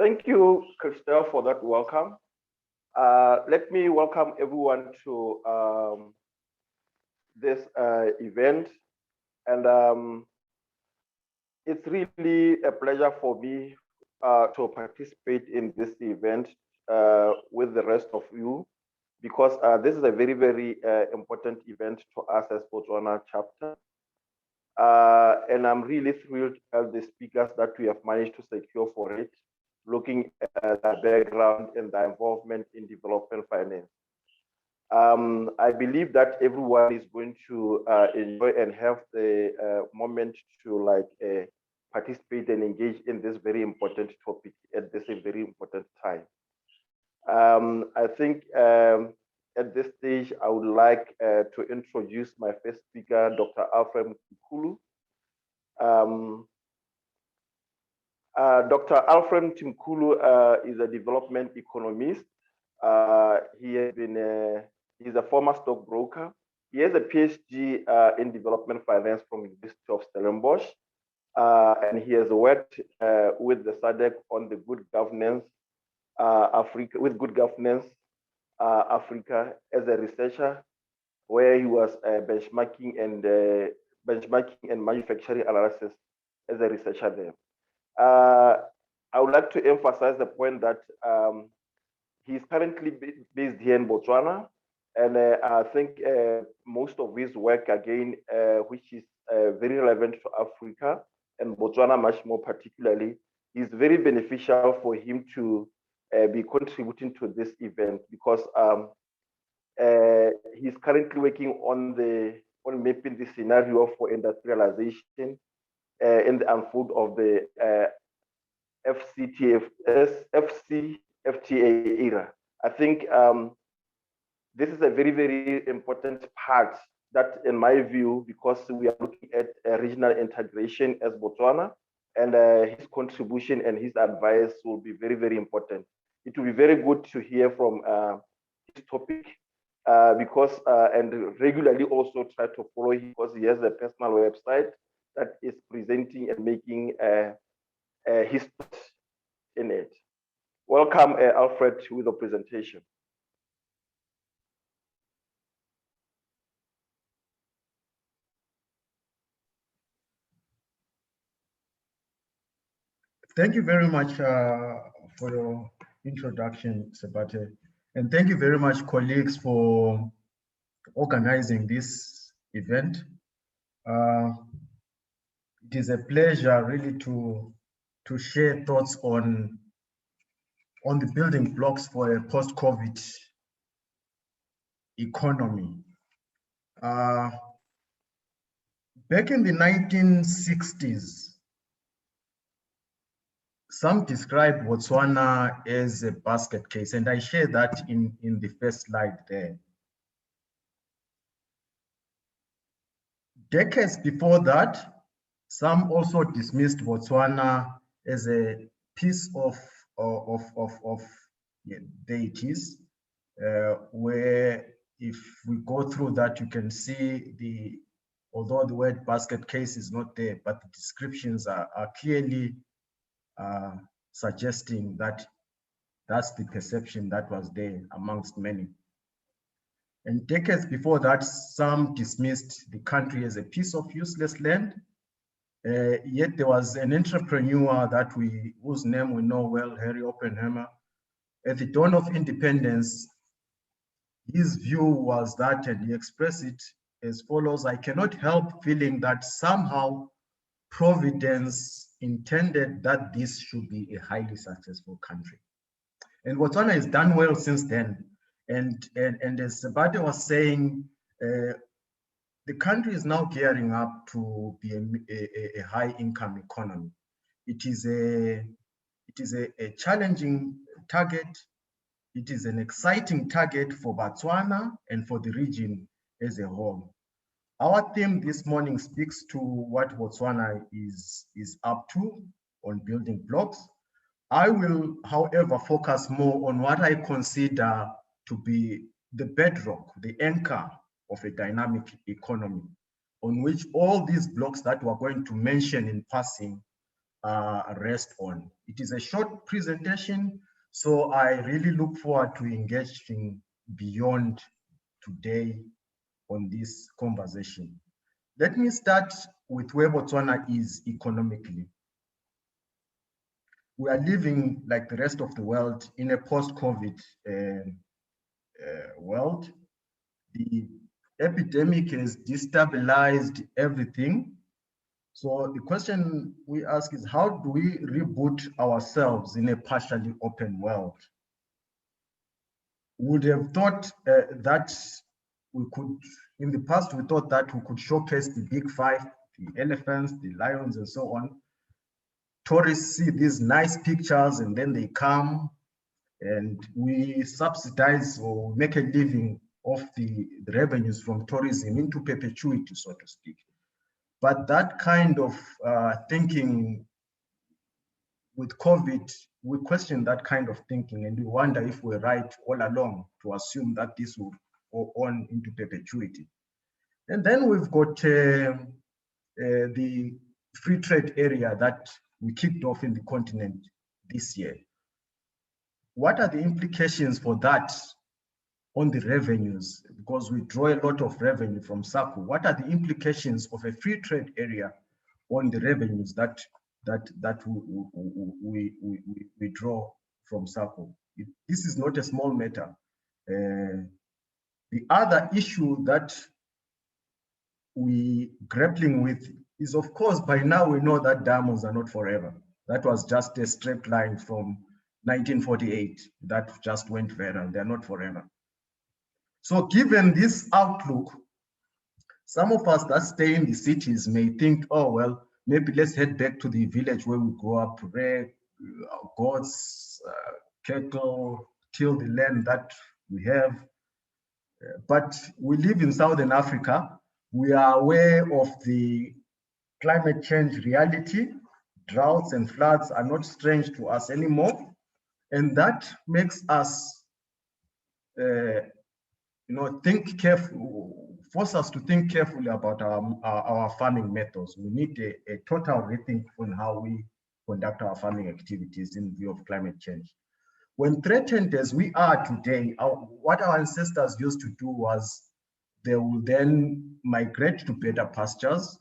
Thank you, Christelle, for that welcome. Let me welcome everyone to this event. And it's really a pleasure for me to participate in this event with the rest of you, because this is a very, very important event to us as Botswana chapter. And I'm really thrilled at the speakers that we have managed to secure for it, looking at the background and the involvement in development finance. I believe that everyone is going to enjoy and have the moment to participate and engage in this very important topic at this very important time. I think at this stage, I would like to introduce my first speaker, Dr. Alfred Mthimkhulu. Dr. Alfred Timkulu is a development economist. He's a former stockbroker. He has a PhD in development finance from the University of Stellenbosch, and he has worked with the SADC on the good governance Africa as a researcher, where he was benchmarking and manufacturing analysis as a researcher there. I would like to emphasize the point that he's currently based here in Botswana, and I think most of his work, again, which is very relevant to Africa and Botswana much more particularly, is very beneficial for him to be contributing to this event, because he's currently working on mapping the scenario for industrialization in the unfold of the FCFTA era. I think this is a very, very important part that, in my view, because we are looking at regional integration as Botswana, and his contribution and his advice will be very, very important. It will be very good to hear from his topic, because and regularly also try to follow him, because he has a personal website that is presenting and making his thoughts in it. Welcome, Alfred, with the presentation. Thank you very much for your introduction, Sebate. And thank you very much, colleagues, for organizing this event. It is a pleasure really to share thoughts on the building blocks for a post-COVID economy. Back in the 1960s, some describe Botswana as a basket case, and I share that in the first slide there. Decades before that, some also dismissed Botswana as a piece of deities, where if we go through that, you can see although the word basket case is not there, but the descriptions are clearly suggesting that that's the perception that was there amongst many. And decades before that, some dismissed the country as a piece of useless land. Yet there was an entrepreneur whose name we know well, Harry Oppenheimer. At the dawn of independence, his view was that, and he expressed it as follows: I cannot help feeling that somehow Providence intended that this should be a highly successful country. And Botswana has done well since then. And as Sebate was saying, the country is now gearing up to be a high-income economy. It is a challenging target. It is an exciting target for Botswana and for the region as a whole. Our theme this morning speaks to what Botswana is up to on building blocks. I will, however, focus more on what I consider to be the bedrock, the anchor of a dynamic economy, on which all these blocks that we're going to mention in passing rest on. It is a short presentation, so I really look forward to engaging beyond today on this conversation. Let me start with where Botswana is economically. We are living, like the rest of the world, in a post-COVID world. The epidemic has destabilized everything. So the question we ask is, how do we reboot ourselves in a partially open world? Would have thought that we could, in the past, we thought that we could showcase the big five, the elephants, the lions, and so on. Tourists see these nice pictures and then they come and we subsidize or make a living off the revenues from tourism into perpetuity, so to speak. But that kind of thinking with COVID, we question that kind of thinking and we wonder if we're right all along to assume that this will go on into perpetuity. And then we've got the free trade area that we kicked off in the continent this year. What are the implications for that on the revenues? Because we draw a lot of revenue from SACCO. What are the implications of a free trade area on the revenues that we draw from SACCO? This is not a small matter. The other issue that we grappling with is, of course, by now we know that diamonds are not forever. That was just a straight line from 1948 that just went viral. They're not forever. So given this outlook, some of us that stay in the cities may think, oh, well, maybe let's head back to the village where we grew up, rear goats, cattle, till the land that we have. But we live in Southern Africa. We are aware of the climate change reality. Droughts and floods are not strange to us anymore. And that makes us think careful, force us to think carefully about our farming methods. We need a total rethink on how we conduct our farming activities in view of climate change. When threatened as we are today, what our ancestors used to do was they will then migrate to better pastures,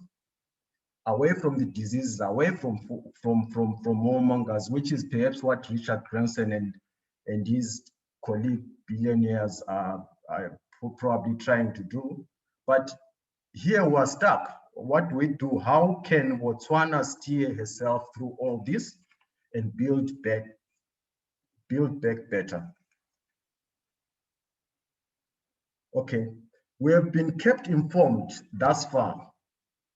away from the diseases, away from warmongers, which is perhaps what Richard Branson and his colleague billionaires are probably trying to do. But here we're stuck. What do we do? How can Botswana steer herself through all this and build back better? Okay, we have been kept informed thus far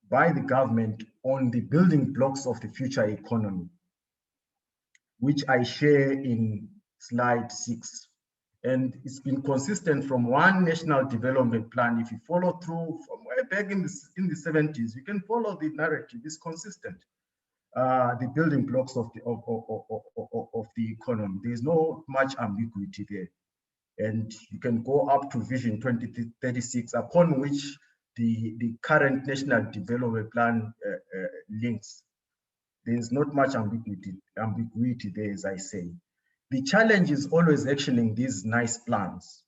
by the government on the building blocks of the future economy, which I share in slide 6. And it's been consistent from one national development plan. If you follow through from way back in the 70s, you can follow the narrative. It's consistent. The building blocks of the economy. There's no much ambiguity there. And you can go up to Vision 2036, upon which the current national development plan links. There's not much ambiguity there, as I say. The challenge is always actioning these nice plans,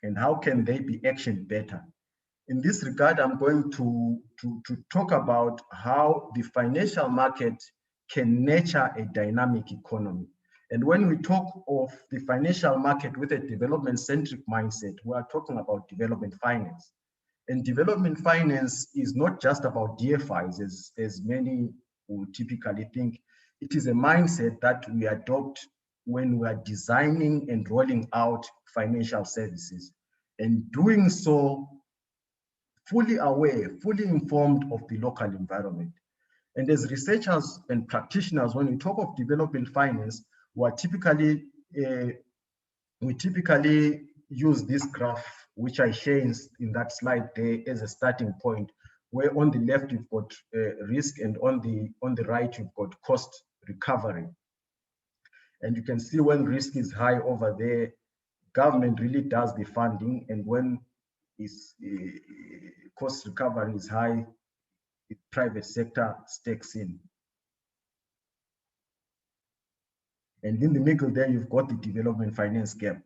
and how can they be actioned better? In this regard, I'm going to talk about how the financial market can nurture a dynamic economy. And when we talk of the financial market with a development-centric mindset, we are talking about development finance. And development finance is not just about DFIs, as many will typically think. It is a mindset that we adopt when we are designing and rolling out financial services, and doing so fully aware, fully informed of the local environment. And as researchers and practitioners, when we talk of development finance, we typically use this graph, which I share in that slide there, as a starting point, where on the left you've got risk, and on the right you've got cost recovery. And you can see when risk is high over there, government really does the funding, and when cost recovery is high, the private sector stakes in. And in the middle there, you've got the development finance gap.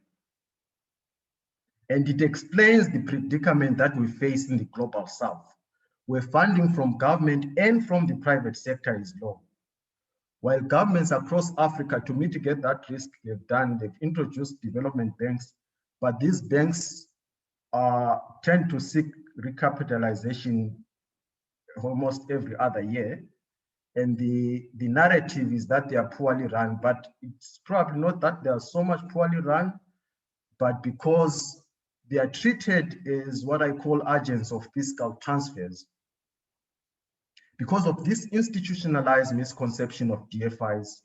And it explains the predicament that we face in the global south, where funding from government and from the private sector is low. While governments across Africa, to mitigate that risk, they've introduced development banks, but these banks tend to seek recapitalization almost every other year. And the narrative is that they are poorly run, but it's probably not that they are so much poorly run, but because they are treated as what I call agents of fiscal transfers. Because of this institutionalized misconception of DFIs,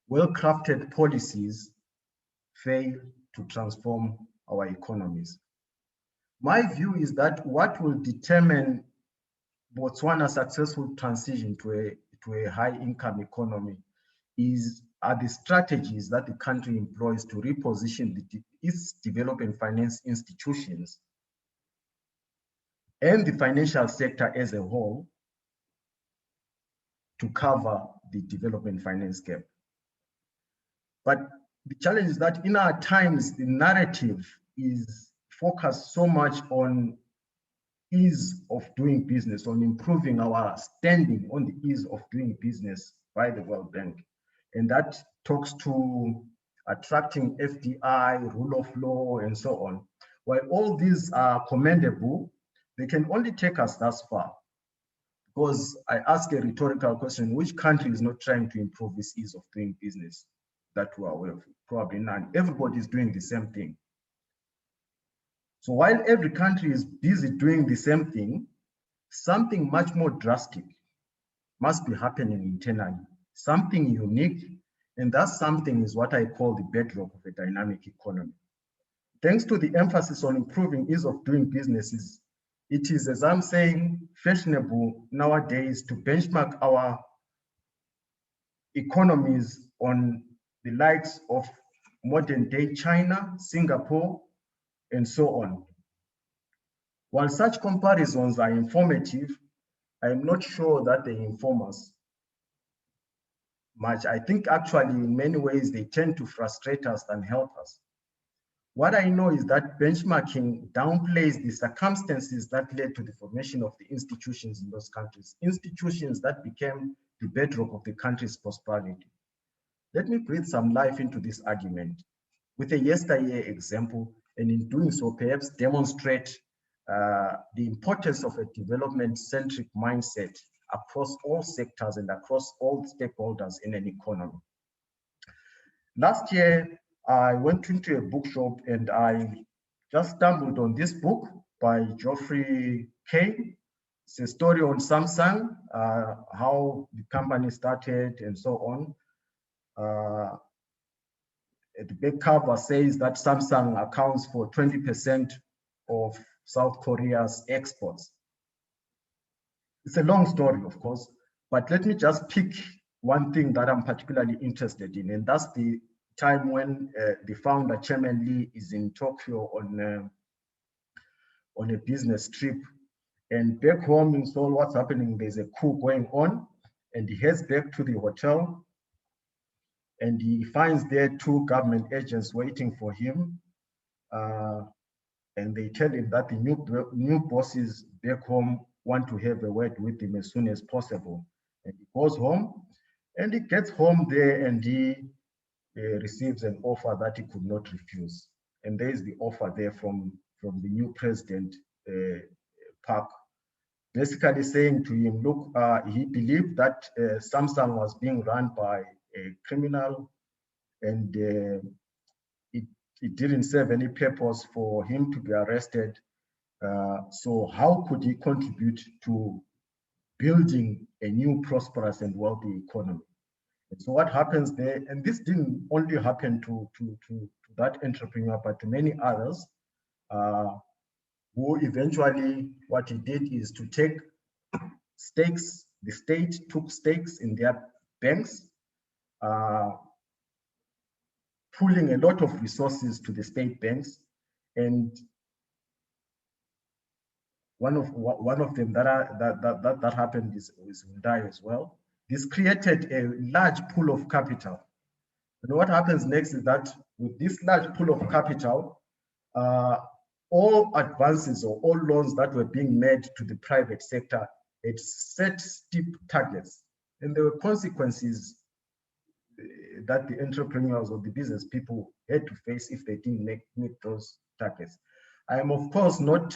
well-crafted policies fail to transform our economies. My view is that what will determine Botswana's successful transition to a high-income economy are the strategies that the country employs to reposition its development finance institutions and the financial sector as a whole to cover the development finance gap. But the challenge is that in our times, the narrative is focused so much on ease of doing business, on improving our standing on the ease of doing business by the World Bank. And that talks to attracting FDI, rule of law, and so on. While all these are commendable, they can only take us thus far. Because I ask a rhetorical question, which country is not trying to improve its ease of doing business that we're aware of? Probably none. Everybody is doing the same thing. So while every country is busy doing the same thing, something much more drastic must be happening internally, something unique, and that something is what I call the bedrock of a dynamic economy. Thanks to the emphasis on improving ease of doing businesses, it is, as I'm saying, fashionable nowadays to benchmark our economies on the likes of modern day China, Singapore, and so on. While such comparisons are informative, I am not sure that they inform us much. I think actually in many ways they tend to frustrate us than help us. What I know is that benchmarking downplays the circumstances that led to the formation of the institutions in those countries, institutions that became the bedrock of the country's prosperity. Let me breathe some life into this argument with a yesteryear example, and in doing so, perhaps demonstrate the importance of a development-centric mindset across all sectors and across all stakeholders in an economy. Last year, I went into a bookshop and I just stumbled on this book by Geoffrey Kane. It's a story on Samsung, how the company started and so on. The back cover says that Samsung accounts for 20% of South Korea's exports. It's a long story, of course, but let me just pick one thing that I'm particularly interested in, and that's the time when the founder, Chairman Lee, is in Tokyo on a business trip. And back home in Seoul, what's happening? There's a coup going on, and he heads back to the hotel, and he finds there two government agents waiting for him. And they tell him that the new bosses back home want to have a word with him as soon as possible. And he goes home, and he gets home there, and he receives an offer that he could not refuse. And there is the offer there from the new president, Park, basically saying to him, look, he believed that Samsung was being run by a criminal, and it didn't serve any purpose for him to be arrested. So how could he contribute to building a new prosperous and wealthy economy? And so what happens there, and this didn't only happen to that entrepreneur, but to many others, who eventually, what he did is to take stakes, the state took stakes in their banks, pulling a lot of resources to the state banks. And one of them that happened is Hyundai as well. This created a large pool of capital And what happens next is that with this large pool of capital, all advances or all loans that were being made to the private sector, it set steep targets. And there were consequences that the entrepreneurs or the business people had to face if they didn't meet those targets. I am, of course, not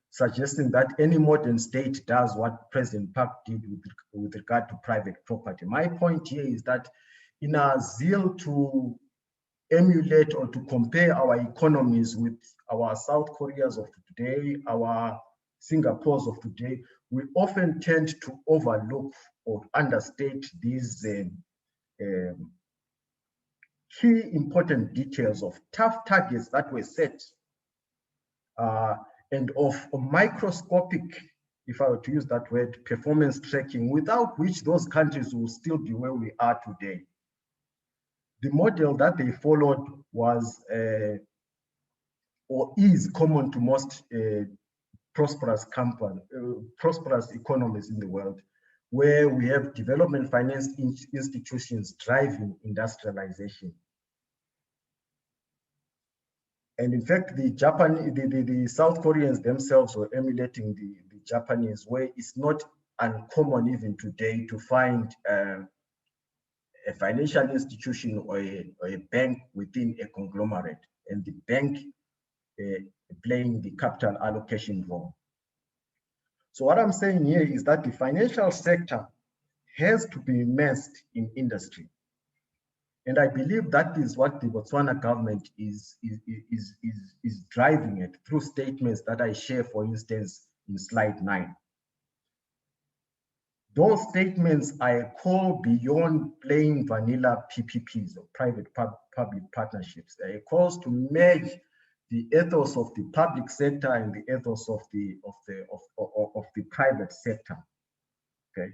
suggesting that any modern state does what President Park did with regard to private property. My point here is that in our zeal to emulate or to compare our economies with our South Koreas of today, our Singapores of today, we often tend to overlook or understate these key important details of tough targets that were set and of a microscopic, if I were to use that word, performance tracking, without which those countries will still be where we are today. The model that they followed was or is common to most prosperous economies in the world, where we have development finance institutions driving industrialization. And in fact, the South Koreans themselves were emulating the Japanese, where it's not uncommon even today to find a financial institution or a bank within a conglomerate, and the bank playing the capital allocation role. So what I'm saying here is that the financial sector has to be immersed in industry. And I believe that is what the Botswana government is driving at through statements that I share, for instance, in slide 9. Those statements I call beyond plain vanilla PPPs or private-public partnerships. They are calls to merge the ethos of the public sector and the ethos of the private sector, okay,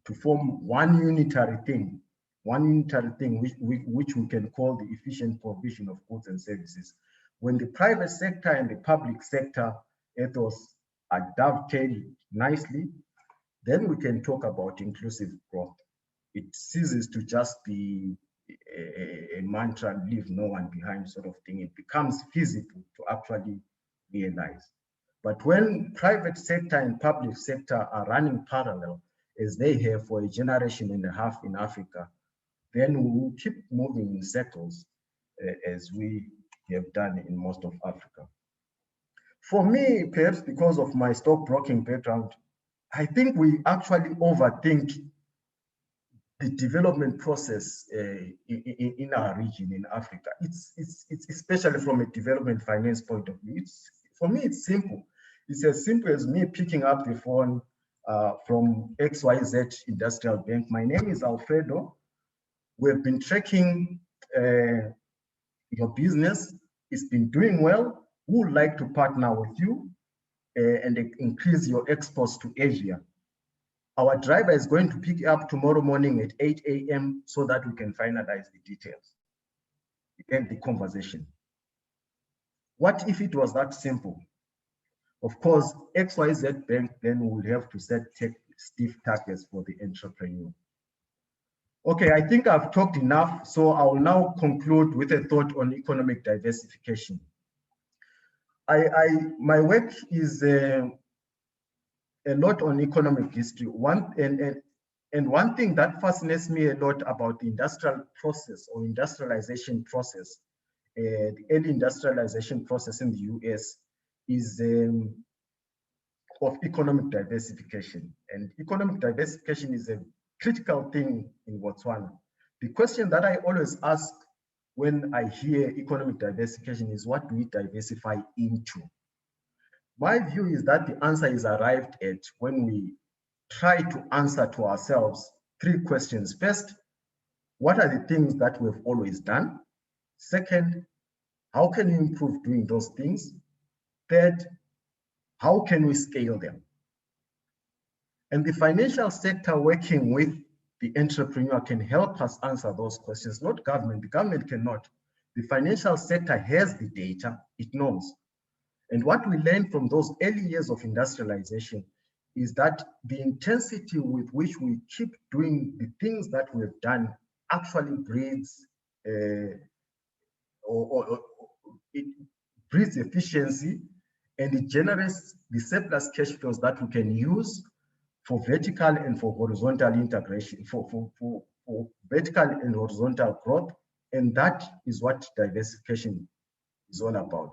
to form one unitary thing, which we can call the efficient provision of goods and services. When the private sector and the public sector ethos are dovetailed nicely, then we can talk about inclusive growth. It ceases to just be a mantra and leave no one behind sort of thing. It becomes feasible to actually realize. But when private sector and public sector are running parallel, as they have for a generation and a half in Africa, then we will keep moving in circles as we have done in most of Africa. For me, perhaps because of my stockbroking background, I think we actually overthink the development process in our region in Africa. It's especially from a development finance point of view. For me, it's simple. It's as simple as me picking up the phone from XYZ Industrial Bank. My name is Alfredo. We've been tracking your business. It's been doing well. We would like to partner with you and increase your exports to Asia. Our driver is going to pick you up tomorrow morning at 8 a.m. so that we can finalize the details and the conversation. What if it was that simple? Of course, XYZ Bank then will have to set stiff targets for the entrepreneur. Okay, I think I've talked enough, so I will now conclude with a thought on economic diversification. My work is a lot on economic history. One thing that fascinates me a lot about the industrial process or industrialization process, the early industrialization process in the US, is of economic diversification. And economic diversification is a critical thing in Botswana. The question that I always ask when I hear economic diversification is, what do we diversify into? My view is that the answer is arrived at when we try to answer to ourselves 3 questions. First, what are the things that we've always done? Second, how can we improve doing those things? Third, how can we scale them? And the financial sector working with the entrepreneur can help us answer those questions, not government. The government cannot. The financial sector has the data, it knows. And what we learned from those early years of industrialization is that the intensity with which we keep doing the things that we've done actually breeds it breeds efficiency, and it generates the surplus cash flows that we can use for vertical and for horizontal integration, for vertical and horizontal growth. And that is what diversification is all about.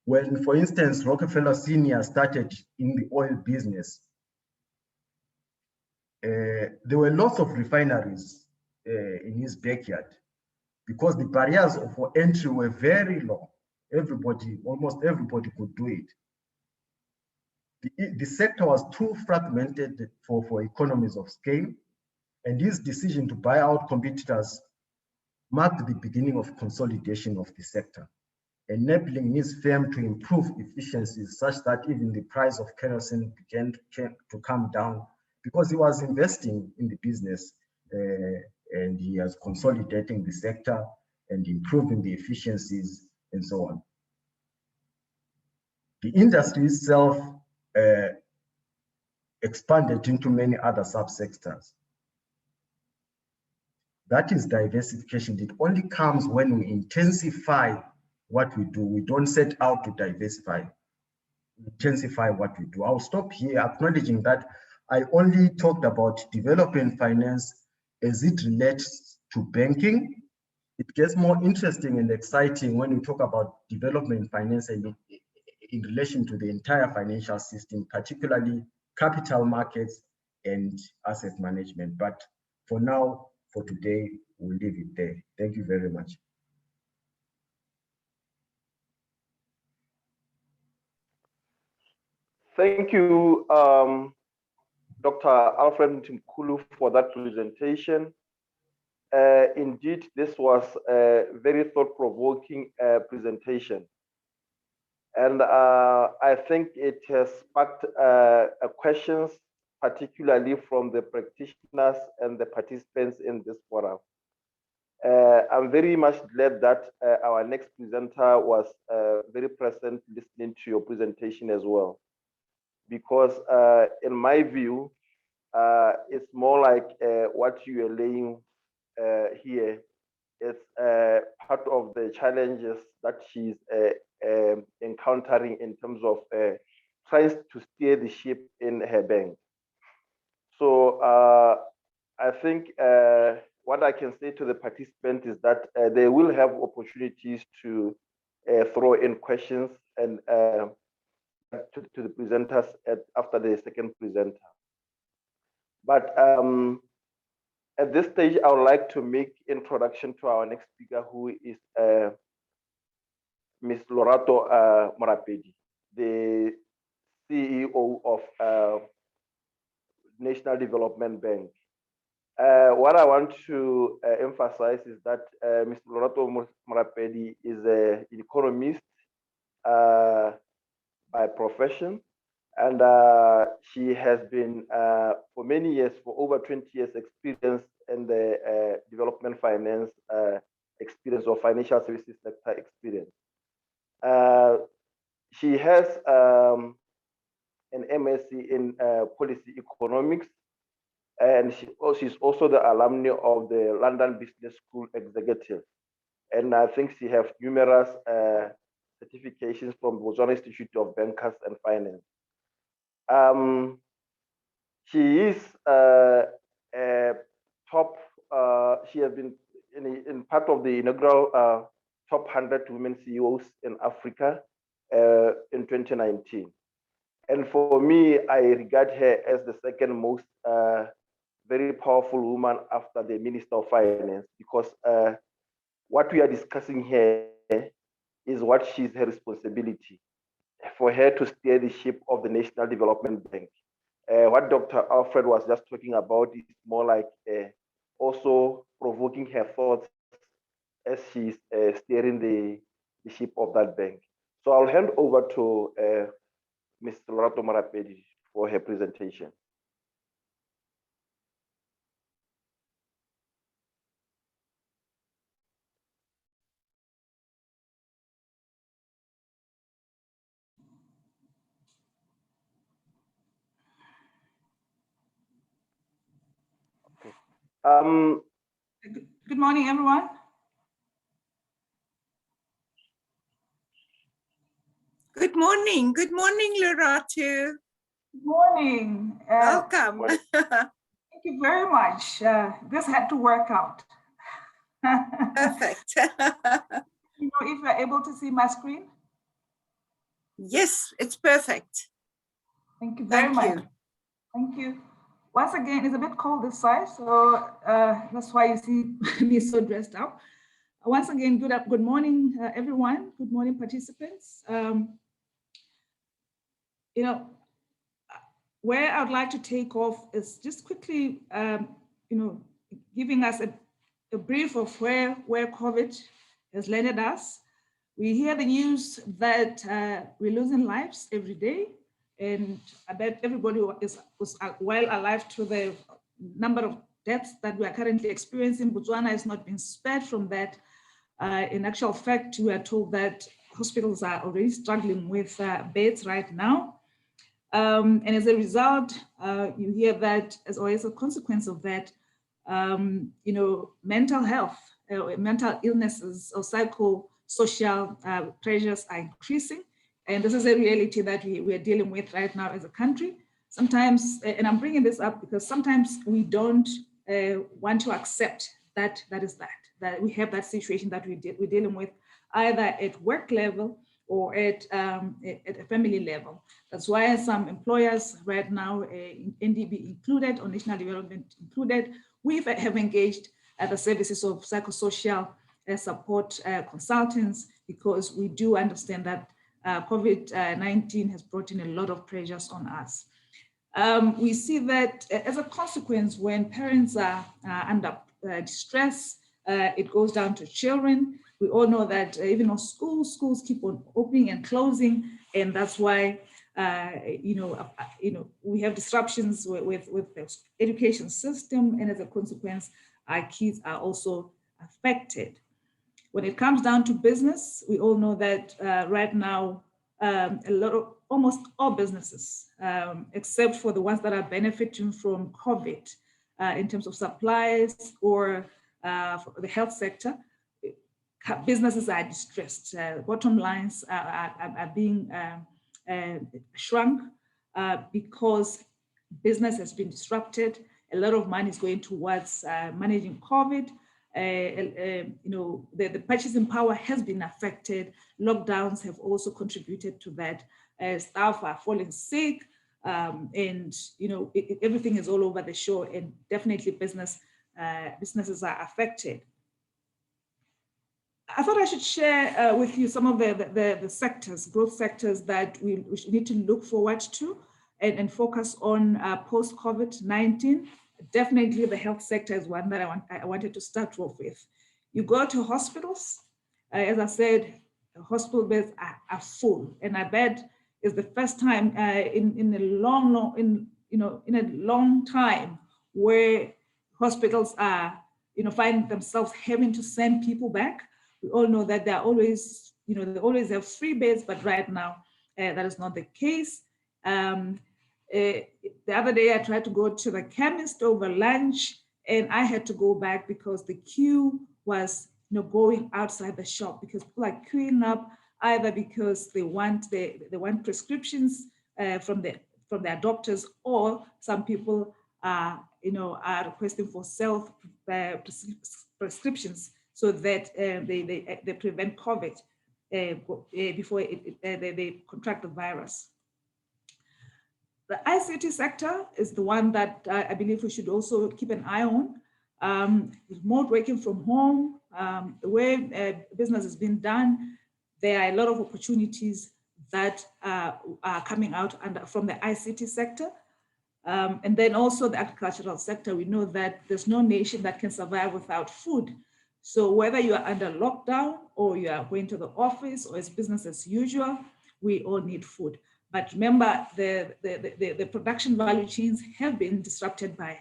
When, for instance, Rockefeller Sr. started in the oil business, there were lots of refineries in his backyard because the barriers for entry were very low. Almost everybody could do it. The sector was too fragmented for economies of scale, and his decision to buy out competitors marked the beginning of consolidation of the sector, enabling his firm to improve efficiencies such that even the price of kerosene began to come down because he was investing in the business and he was consolidating the sector and improving the efficiencies and so on. The industry itself expanded into many other subsectors. That is diversification. It only comes when we intensify what we do. We don't set out to diversify, we intensify what we do. I'll stop here, acknowledging that I only talked about development finance as it relates to banking. It gets more interesting and exciting when we talk about development finance and in relation to the entire financial system, particularly capital markets and asset management. But for now, for today, we'll leave it there. Thank you very much. Thank you, Dr. Alfred Timkulu, for that presentation. Indeed, this was a very thought-provoking presentation. And I think it has sparked questions, particularly from the practitioners and the participants in this forum. I'm very much glad that our next presenter was very present listening to your presentation as well. Because in my view, it's more like what you are laying here is part of the challenges that she's encountering in terms of trying to steer the ship in her bank. So I think what I can say to the participant is that they will have opportunities to throw in questions and to the presenters after the second presenter. But at this stage, I would like to make introduction to our next speaker, who is Ms. Lorato Morapedi, the CEO of National Development Bank. What I want to emphasize is that Ms. Lorato Morapedi is an economist by profession, and she has been for many years, for over 20 years, experience in the development finance experience or financial services sector experience. She has an MSc in policy economics, and she's also the alumni of the London Business School Executive. And I think she has numerous certifications from Botswana Institute of Bankers and Finance. She is a top, she has been in part of the inaugural top 100 women CEOs in Africa in 2019. And for me, I regard her as the second most very powerful woman after the Minister of Finance, because what we are discussing here is what she's her responsibility for her to steer the ship of the National Development Bank. What Dr. Alfred was just talking about is more like also provoking her thoughts as she's steering the ship of that bank. So I'll hand over to Ms. Lorato Morapedi for her presentation. Good morning, everyone. Good morning. Good morning, Loratu. Good morning. Welcome. Thank you very much. This had to work out. Perfect. You know, if you're able to see my screen. Yes, it's perfect. Thank you very much. You. Thank you. Once again, it's a bit cold this side, so that's why you see me so dressed up. Once again, good morning, everyone. Good morning, participants. You know, where I'd like to take off is just quickly, you know, giving us a brief of where COVID has landed us. We hear the news that we're losing lives every day, and I bet everybody was well alive to the number of deaths that we are currently experiencing. Botswana has not been spared from that. In actual fact, we are told that hospitals are already struggling with beds right now. And as a result, you hear that as always a consequence of that, you know, mental health, mental illnesses or psychosocial pressures are increasing. And this is a reality that we are dealing with right now as a country. Sometimes, and I'm bringing this up because sometimes we don't want to accept that we have that situation that we're dealing with either at work level or at a family level. That's why some employers right now, NDB included, or National Development included, we have engaged the services of psychosocial support consultants, because we do understand that COVID-19 has brought in a lot of pressures on us. We see that as a consequence, when parents are under distress, it goes down to children. We all know that even on schools keep on opening and closing, and that's why you know we have disruptions with the education system, and as a consequence, our kids are also affected. When it comes down to business, we all know that right now almost all businesses, except for the ones that are benefiting from COVID in terms of supplies or for the health sector, businesses are distressed. Bottom lines are being shrunk because business has been disrupted. A lot of money is going towards managing COVID. You know, the purchasing power has been affected. Lockdowns have also contributed to that. Staff are falling sick, and you know everything is all over the show, and definitely businesses are affected. I thought I should share with you some of the sectors, growth sectors that we need to look forward to and focus on post-COVID-19. Definitely the health sector is one that I wanted to start off with. You go to hospitals, as I said, hospital beds are full, and I bet it's the first time in a long time where hospitals are, you know, find themselves having to send people back. We all know that they're always, you know, they always have free beds, but right now that is not the case. The other day I tried to go to the chemist over lunch, and I had to go back because the queue was, you know, going outside the shop, because people are queuing up either because they want prescriptions from their doctors, or some people are, you know, are requesting for self prescriptions so that they prevent COVID before they contract the virus. The ICT sector is the one that I believe we should also keep an eye on. Remote working from home, the way business has been done, there are a lot of opportunities that are coming out from the ICT sector. And then also the agricultural sector. We know that there's no nation that can survive without food. So whether you are under lockdown or you are going to the office or it's business as usual, we all need food. But remember, the production value chains have been disrupted by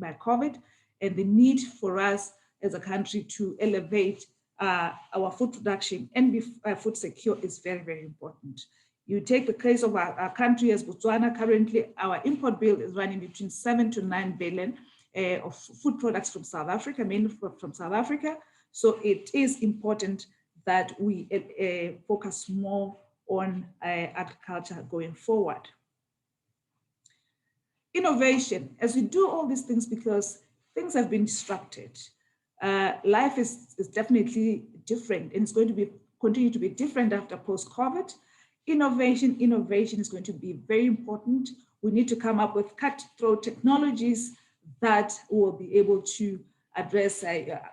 COVID, and the need for us as a country to elevate our food production and be food secure is very, very important. You take the case of our country as Botswana. Currently, our import bill is running between 7 to 9 billion, of food products from South Africa, mainly from South Africa. So it is important that we focus more on agriculture going forward. Innovation, as we do all these things, because things have been disrupted. Life is definitely different, and it's going to continue to be different after post-COVID. Innovation is going to be very important. We need to come up with cutthroat technologies that will be able to address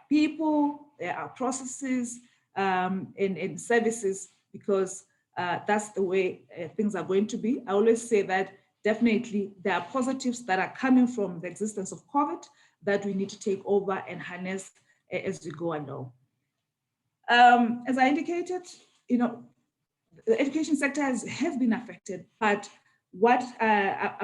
people, our processes, and services, because that's the way things are going to be. I always say that definitely there are positives that are coming from the existence of COVID that we need to take over and harness as we go along. As I indicated, the education sector has been affected, but what I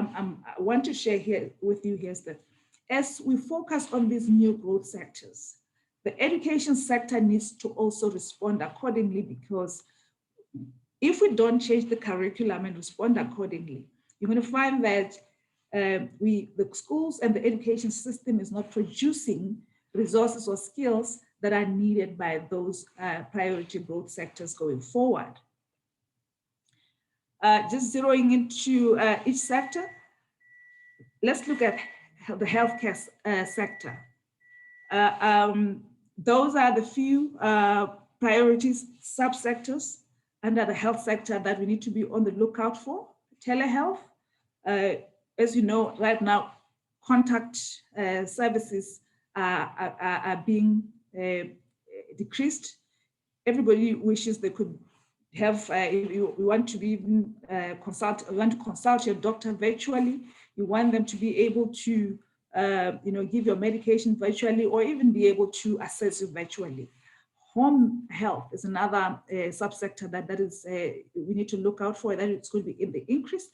want to share here with you here is that as we focus on these new growth sectors, the education sector needs to also respond accordingly, because if we don't change the curriculum and respond accordingly, you're going to find that the schools and the education system is not producing resources or skills that are needed by those priority growth sectors going forward. Just zeroing into each sector, let's look at the healthcare sector. Those are the few priorities, subsectors under the health sector that we need to be on the lookout for. Telehealth, as you know, right now, contact services are being decreased. Everybody wishes they could have, if you want to be consult your doctor virtually, you want them to be able to give your medication virtually, or even be able to assess you virtually. Home health is another subsector that is we need to look out for, that it's going to be in the increase.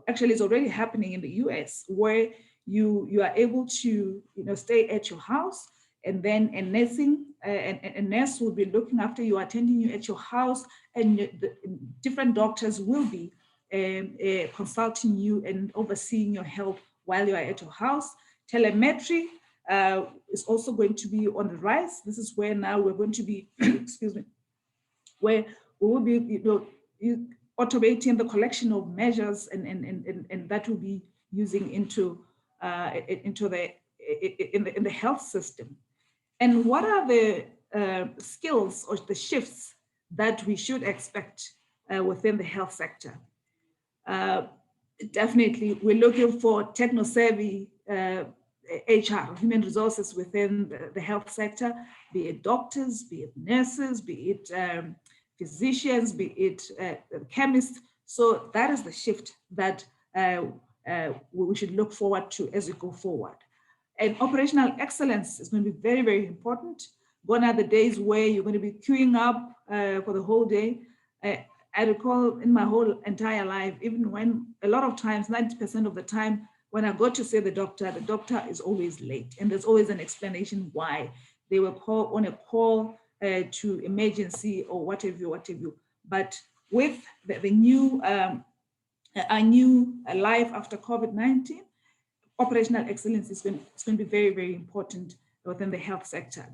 Actually, it's already happening in the US, where you are able to stay at your house, and then a nurse will be looking after you, attending you at your house, and the different doctors will be consulting you and overseeing your health while you are at your house. Telemetry is also going to be on the rise. This is where now we're going to be, excuse me, where we will be automating the collection of measures, and that will be using into the health system. And what are the skills or the shifts that we should expect within the health sector? Definitely, we're looking for techno-savvy HR, human resources within the health sector, be it doctors, be it nurses, be it physicians, be it chemists. So that is the shift that we should look forward to as we go forward. And operational excellence is going to be very, very important. Gone are the days where you're going to be queuing up for the whole day. I recall in my whole entire life, even when a lot of times, 90% of the time, when I go to see the doctor is always late, and there's always an explanation why. They were on a call to emergency or what have you. But with the new life after COVID-19, operational excellence is going to be very, very important within the health sector,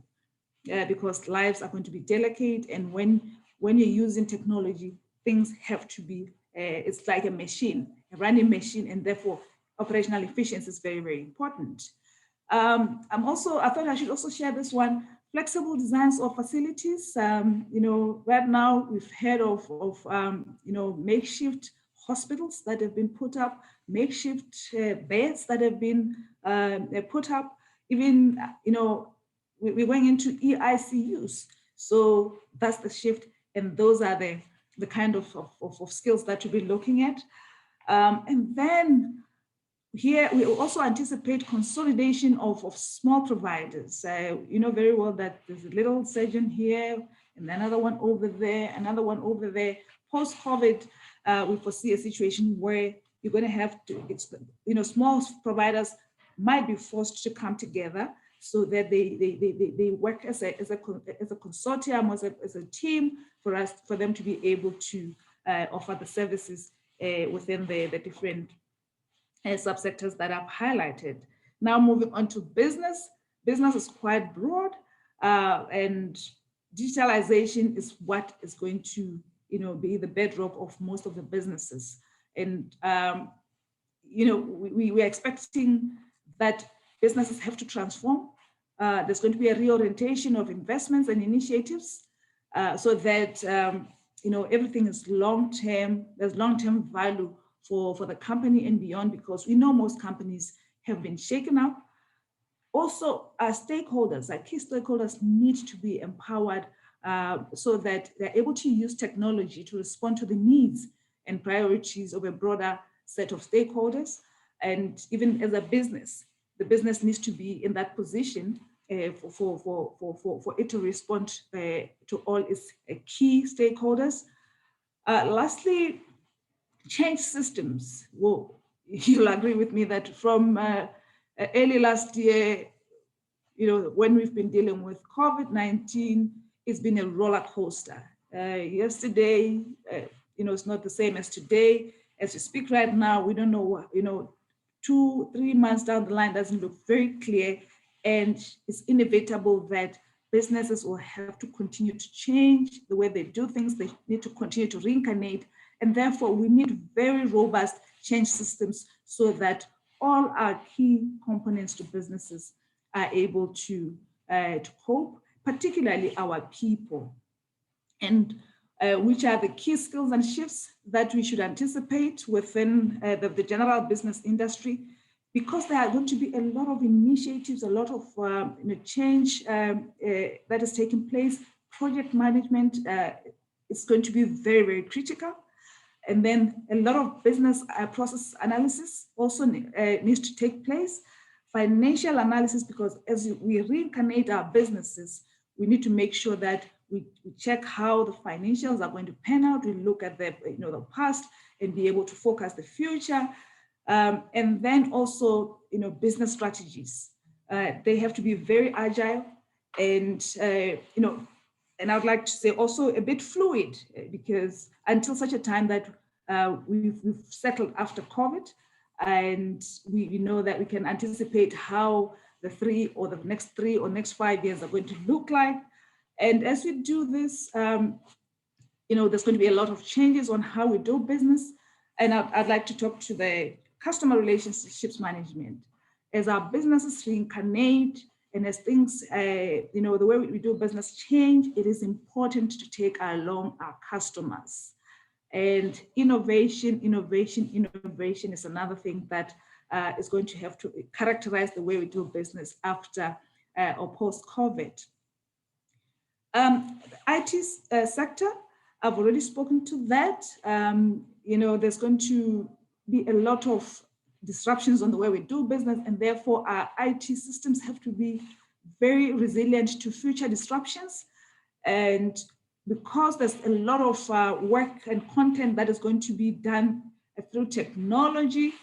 because lives are going to be delicate, and when you're using technology, things have to be, it's like a machine, a running machine, and therefore operational efficiency is very, very important. I thought I should also share this one, flexible designs of facilities. Right now we've heard of makeshift hospitals that have been put up, makeshift beds that have been put up. Even, we're going into EICUs. So that's the shift, and those are the kind of skills that we'll be looking at. And then here we also anticipate consolidation of small providers. You know very well that there's a little surgeon here, and another one over there, another one over there. Post-COVID, we foresee a situation where you're going to have to, small providers might be forced to come together so that they work as a consortium, as a team for them to be able to offer the services within the different subsectors that I've highlighted. Now moving on to business. Business is quite broad, and digitalization is what is going to, be the bedrock of most of the businesses. And we're expecting that businesses have to transform. There's going to be a reorientation of investments and initiatives so that everything is long-term. There's long-term value for the company and beyond, because we know most companies have been shaken up. Also, our stakeholders, our key stakeholders, need to be empowered so that they're able to use technology to respond to the needs and priorities of a broader set of stakeholders. And even as a business, the business needs to be in that position for it to respond to all its key stakeholders. Lastly, change systems. Well, you'll agree with me that from early last year, when we've been dealing with COVID-19, it's been a roller coaster. Yesterday, it's not the same as today. As we speak right now, we don't know what, 2-3 months down the line doesn't look very clear. And it's inevitable that businesses will have to continue to change the way they do things. They need to continue to reincarnate. And therefore, we need very robust change systems so that all our key components to businesses are able to cope, particularly our people. And which are the key skills and shifts that we should anticipate within the general business industry, because there are going to be a lot of initiatives, a lot of change that is taking place. Project management is going to be very, very critical. And then a lot of business process analysis also needs to take place. Financial analysis, because as we reincarnate our businesses, we need to make sure that we check how the financials are going to pan out. We look at the past and be able to forecast the future. And then also, business strategies. They have to be very agile and, and I would like to say also a bit fluid, because until such a time that we've settled after COVID, and we know that we can anticipate how the next 3 or next 5 years are going to look like. And as we do this, there's going to be a lot of changes on how we do business. And I'd like to talk to the customer relationships management. As our businesses reincarnate and as things, the way we do business change, it is important to take along our customers. And innovation is another thing that is going to have to characterize the way we do business after or post-COVID. The IT sector, I've already spoken to that. There's going to be a lot of disruptions on the way we do business, and therefore our IT systems have to be very resilient to future disruptions. And because there's a lot of work and content that is going to be done through technology,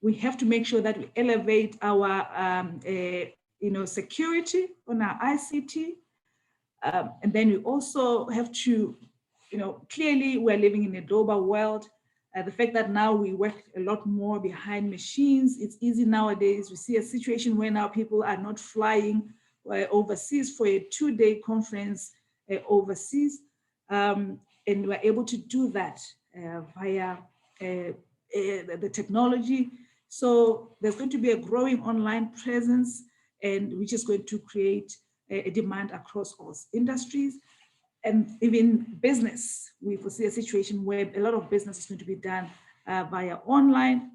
we have to make sure that we elevate our security on our ICT. And then we also have to, clearly we're living in a global world. The fact that now we work a lot more behind machines, it's easy nowadays. We see a situation where now people are not flying overseas for a 2-day conference overseas. And we're able to do that via the technology. So there's going to be a growing online presence, and which is going to create a demand across all industries. And even business, we foresee a situation where a lot of business is going to be done via online.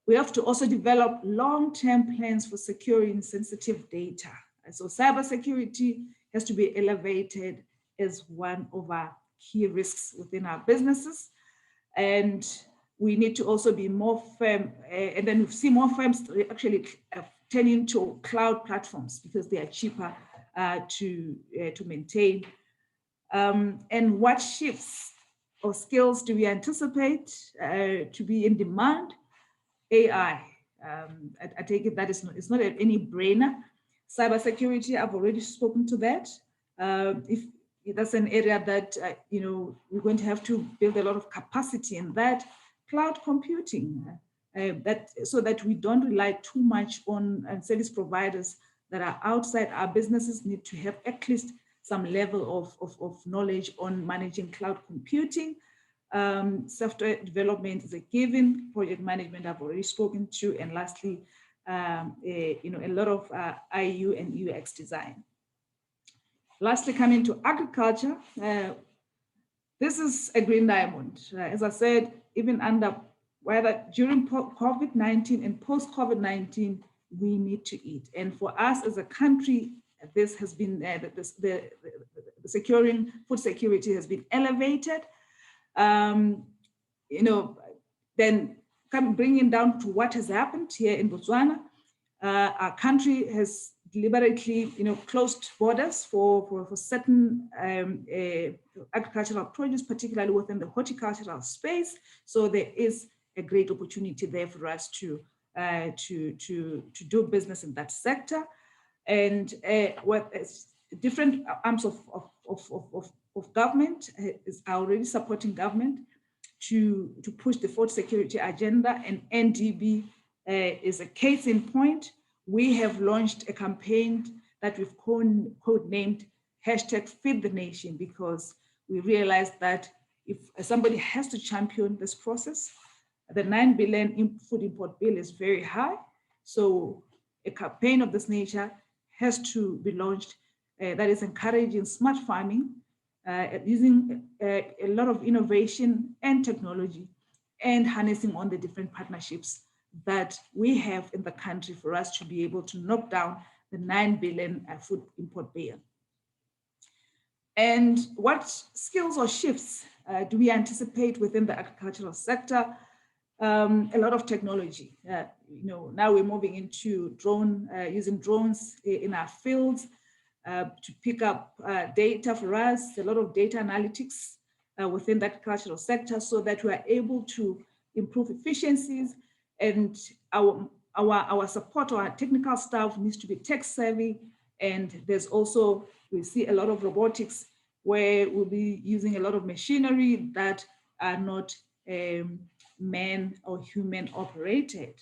We have to also develop long-term plans for securing sensitive data. So cybersecurity has to be elevated as one of our key risks within our businesses. And we need to also be more firm, and then we see more firms actually turning to cloud platforms because they are cheaper to maintain. And what shifts or skills do we anticipate to be in demand? AI. I take it that it's not any brainer. Cybersecurity, I've already spoken to that. If that's an area that we're going to have to build a lot of capacity in that. Cloud computing, so that we don't rely too much on service providers that are outside. Our businesses need to have at least some level of knowledge on managing cloud computing. Software development is a given. Project management I've already spoken to, and lastly, a lot of IU and UX design. Lastly, coming to agriculture, this is a green diamond. As I said, even under whether during COVID-19 and post-COVID-19, we need to eat. And for us as a country, this has been the securing food security has been elevated. Then bringing down to what has happened here in Botswana, our country has deliberately, closed borders for certain agricultural produce, particularly within the horticultural space. So there is a great opportunity there for us to do business in that sector, and what different arms of government are already supporting government to push the food security agenda, and NDB is a case in point. We have launched a campaign that we've codenamed #FeedTheNation, because we realized that if somebody has to champion this process, the 9 billion food import bill is very high. So a campaign of this nature has to be launched that is encouraging smart farming, using a lot of innovation and technology, and harnessing on the different partnerships that we have in the country for us to be able to knock down the 9 billion food import bill. And what skills or shifts do we anticipate within the agricultural sector? A lot of technology. Now we're moving into using drones in our fields to pick up data for us, a lot of data analytics within the agricultural sector, so that we are able to improve efficiencies, and our support, our technical staff needs to be tech savvy. And there's also, we see a lot of robotics where we'll be using a lot of machinery that are not man or human operated.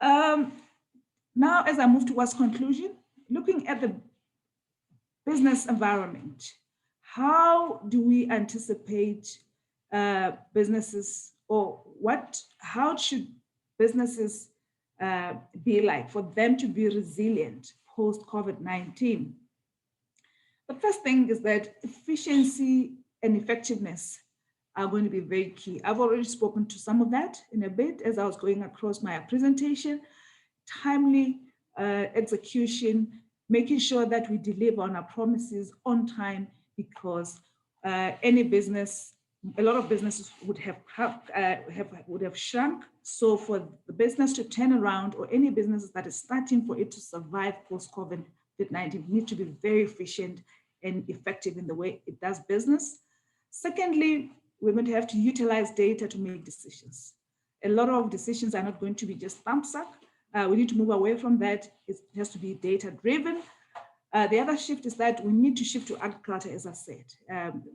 Now, as I move towards conclusion, looking at the business environment, how do we anticipate businesses, or how should businesses be like for them to be resilient post-COVID-19? The first thing is that efficiency and effectiveness are going to be very key. I've already spoken to some of that in a bit as I was going across my presentation. Timely execution, making sure that we deliver on our promises on time, because any business, a lot of businesses would have shrunk. So for the business to turn around, or any business that is starting, for it to survive post-COVID-19, need to be very efficient and effective in the way it does business. Secondly, we're going to have to utilize data to make decisions. A lot of decisions are not going to be just thumb suck. We need to move away from that. It has to be data driven. The other shift is that we need to shift to agriculture, as I said.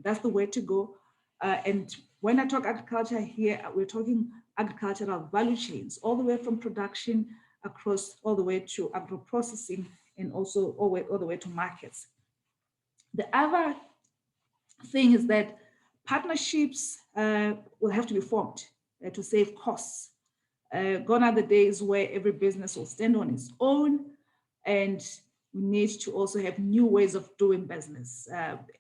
That's the way to go. And when I talk agriculture here, we're talking agricultural value chains, all the way from production across all the way to agro-processing, and also all the way to markets. The other thing is that partnerships will have to be formed to save costs. Gone are the days where every business will stand on its own, and we need to also have new ways of doing business.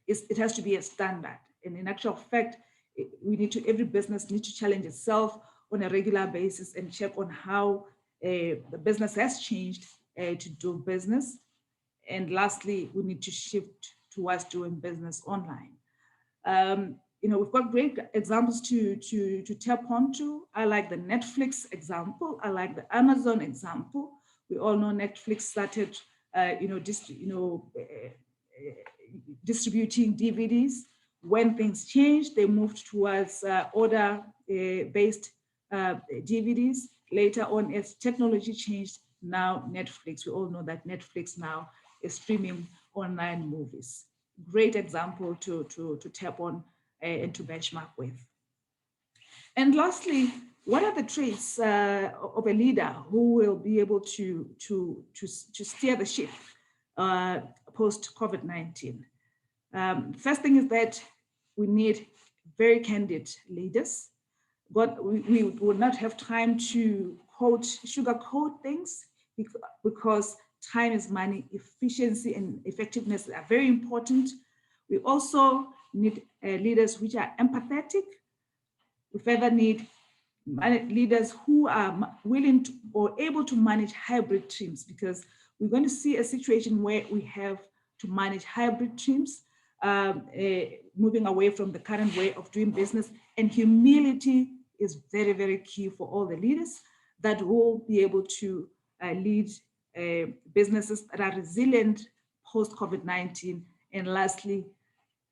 It has to be a standard. And in actual fact, every business needs to challenge itself on a regular basis and check on how the business has changed to do business. And lastly, we need to shift towards doing business online. We've got great examples to tap onto. I like the Netflix example. I like the Amazon example. We all know Netflix started, distributing DVDs. When things changed, they moved towards order-based DVDs. Later on, as technology changed, now Netflix. We all know that Netflix now is streaming online movies. Great example to tap on and to benchmark with. And lastly, what are the traits of a leader who will be able to steer the ship post-COVID-19? First thing is that we need very candid leaders. But we would not have time to sugarcoat things because time is money. Efficiency and effectiveness are very important. We also need leaders which are empathetic. We further need leaders who are willing to, or able to manage hybrid teams, because we're going to see a situation where we have to manage hybrid teams, moving away from the current way of doing business. And humility is very, very key for all the leaders that will be able to lead businesses that are resilient post-COVID-19. And lastly,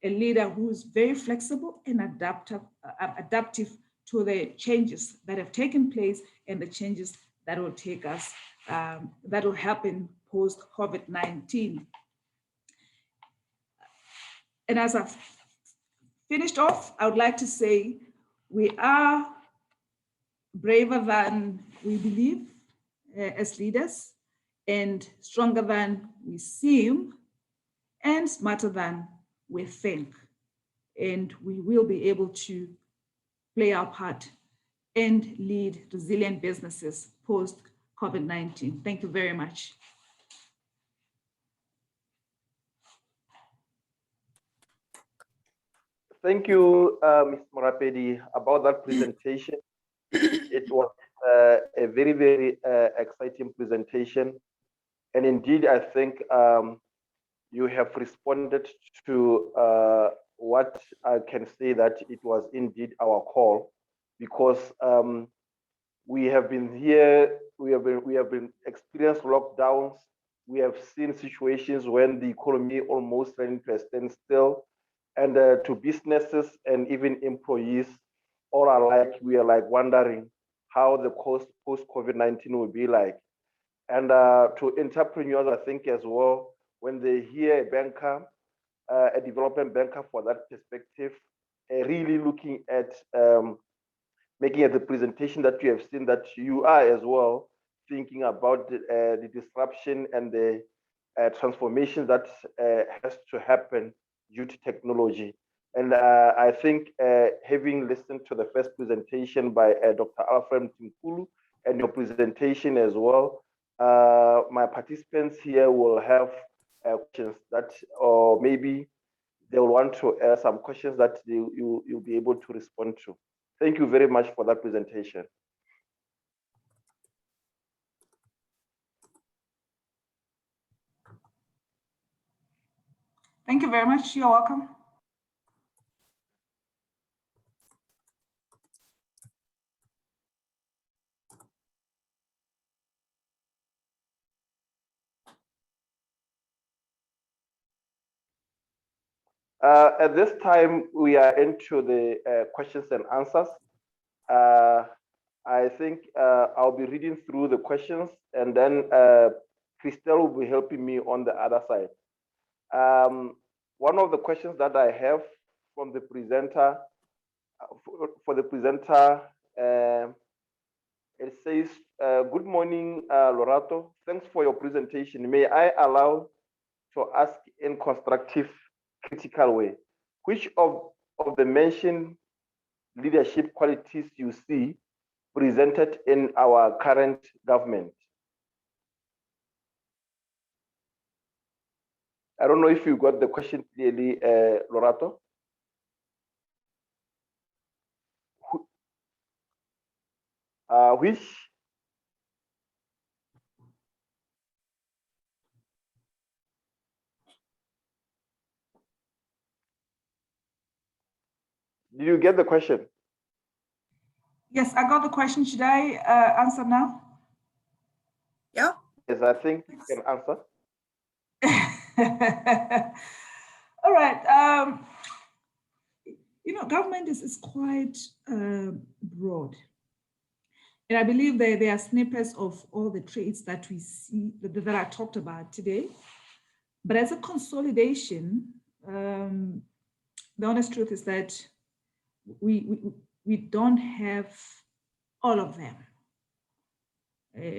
a leader who is very flexible and adaptive to the changes that have taken place and the changes that will take us, that will happen post-COVID-19. And as I've finished off, I would like to say we are braver than we believe as leaders, and stronger than we seem, and smarter than we think. And we will be able to play our part and lead resilient businesses post-COVID-19. Thank you very much. Thank you, Ms. Morapedi, about that presentation. It was a very, very exciting presentation. And indeed, I think you have responded to what I can say that it was indeed our call, because we have been here, we have been experienced lockdowns. We have seen situations when the economy almost ran into a standstill, and to businesses and even employees, all are like, we are like wondering how the post-COVID-19 will be like. And to entrepreneurs, I think as well, when they hear a banker, a development banker for that perspective, really looking at making at the presentation that you have seen, that you are as well thinking about the disruption and the transformation that has to happen due to technology. And I think having listened to the first presentation by Dr. Alfred Mthimkhulu and your presentation as well, my participants here will have questions that, or maybe they will want to ask some questions that you'll be able to respond to. Thank you very much for that presentation. Thank you very much. You're welcome. At this time, we are into the questions and answers. I think I'll be reading through the questions, and then Christelle will be helping me on the other side. One of the questions that I have from the presenter, it says, good morning, Lorato. Thanks for your presentation. May I allow to ask in constructive, critical way, which of the mentioned leadership qualities you see presented in our current government? I don't know if you got the question clearly, Lorato. Which did you get the question? Yes, I got the question. Should I answer now? Yeah. Yes, I think you can answer. All right. You know, government is quite broad. And I believe there are snippets of all the traits that we see, that I talked about today. But as a consolidation, the honest truth is that we don't have all of them,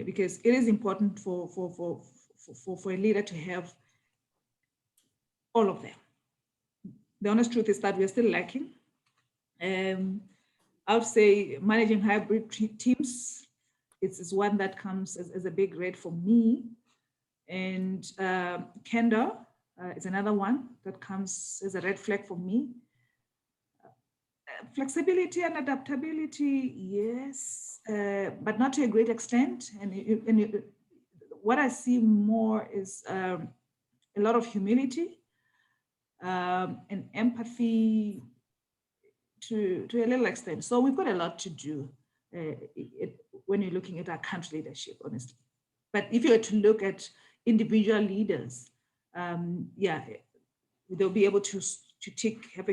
because it is important for a leader to have all of them. The honest truth is that we're still lacking. I would say managing hybrid teams is one that comes as a big red for me. And candor is another one that comes as a red flag for me. Flexibility and adaptability, yes, but not to a great extent. And what I see more is a lot of humility and empathy to a little extent. So we've got a lot to do when you're looking at our country leadership, honestly. But if you were to look at individual leaders, yeah, they'll be able to have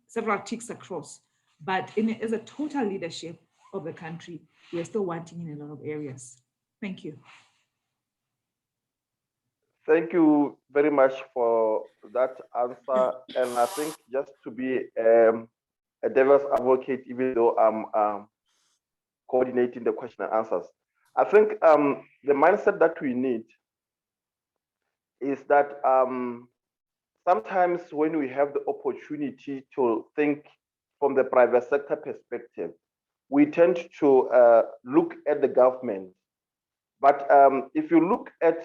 several ticks across. But as a total leadership of the country, we're still wanting in a lot of areas. Thank you. Thank you very much for that answer. And I think just to be a devil's advocate, even though I'm coordinating the question and answers, I think the mindset that we need is that sometimes when we have the opportunity to think from the private sector perspective, we tend to look at the government. But if you look at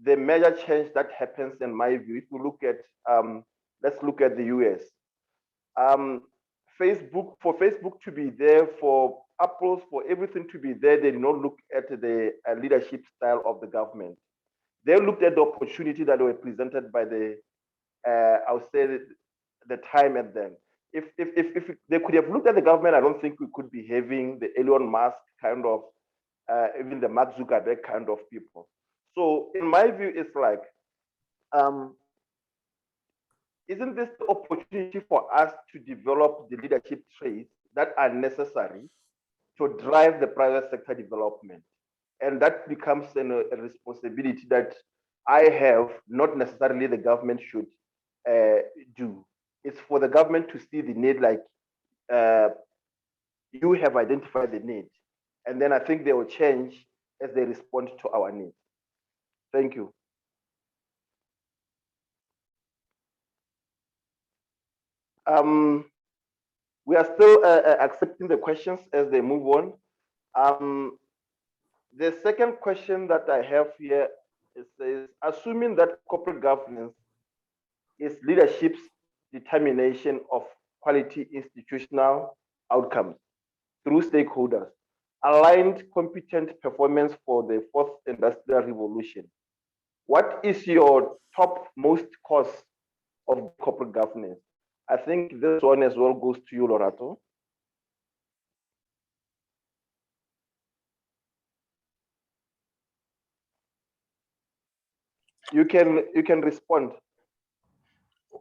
the major change that happens, in my view, if you look at, let's look at the US. For Facebook to be there, for Apple, for everything to be there, they did not look at the leadership style of the government. They looked at the opportunity that were presented by the, I would say, the time and then. If they could have looked at the government, I don't think we could be having the Elon Musk kind of, even the Mark Zuckerberg kind of people. So in my view, it's like, isn't this the opportunity for us to develop the leadership traits that are necessary to drive the private sector development? And that becomes a responsibility that I have, not necessarily the government should do. It's for the government to see the need, like you have identified the need. And then I think they will change as they respond to our needs. Thank you. We are still accepting the questions as they move on. The second question that I have here is assuming that corporate governance is leadership's determination of quality institutional outcomes through stakeholders, aligned competent performance for the fourth industrial revolution. What is your top most cause of corporate governance? I think this one as well goes to you, Lorato. You can respond.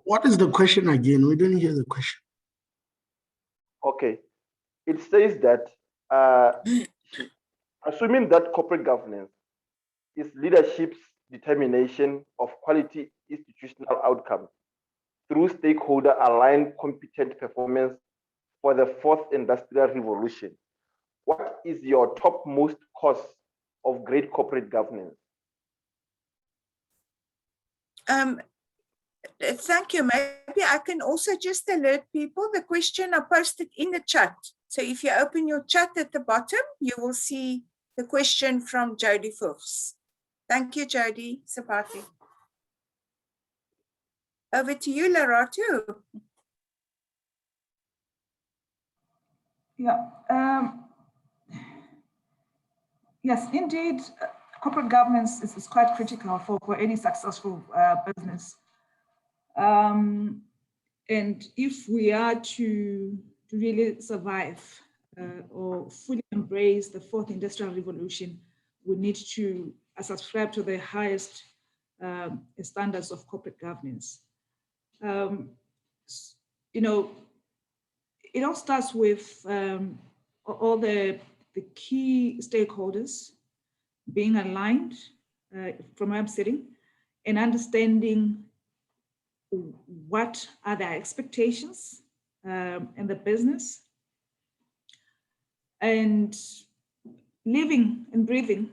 What is the question again? We didn't hear the question. Okay. It says that assuming that corporate governance is leadership's determination of quality institutional outcomes through stakeholder aligned competent performance for the fourth industrial revolution, what is your topmost cause of great corporate governance? Thank you. Maybe I can also just alert people. The question I posted in the chat. So if you open your chat at the bottom, you will see the question from Jody Fuchs. Thank you, Jody Sapati. Over to you, Lorato. Yeah. Yes, indeed, corporate governance is quite critical for any successful business. And if we are to really survive or fully embrace the fourth industrial revolution, we need to subscribe to the highest standards of corporate governance. You know, it all starts with all the key stakeholders being aligned from where I'm sitting and understanding what are their expectations in the business, and living and breathing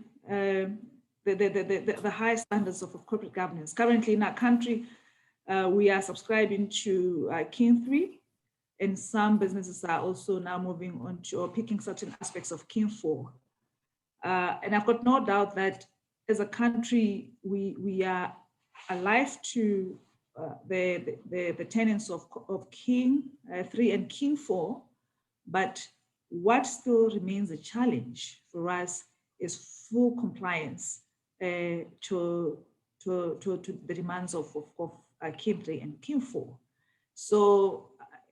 the high standards of corporate governance. Currently in our country, we are subscribing to Kin 3, and some businesses are also now moving on to or picking certain aspects of Kin 4. And I've got no doubt that as a country, we are alive to the tenets of Kin 3 and Kin 4, but what still remains a challenge for us is full compliance to the demands of Kin 3 and Kin 4. So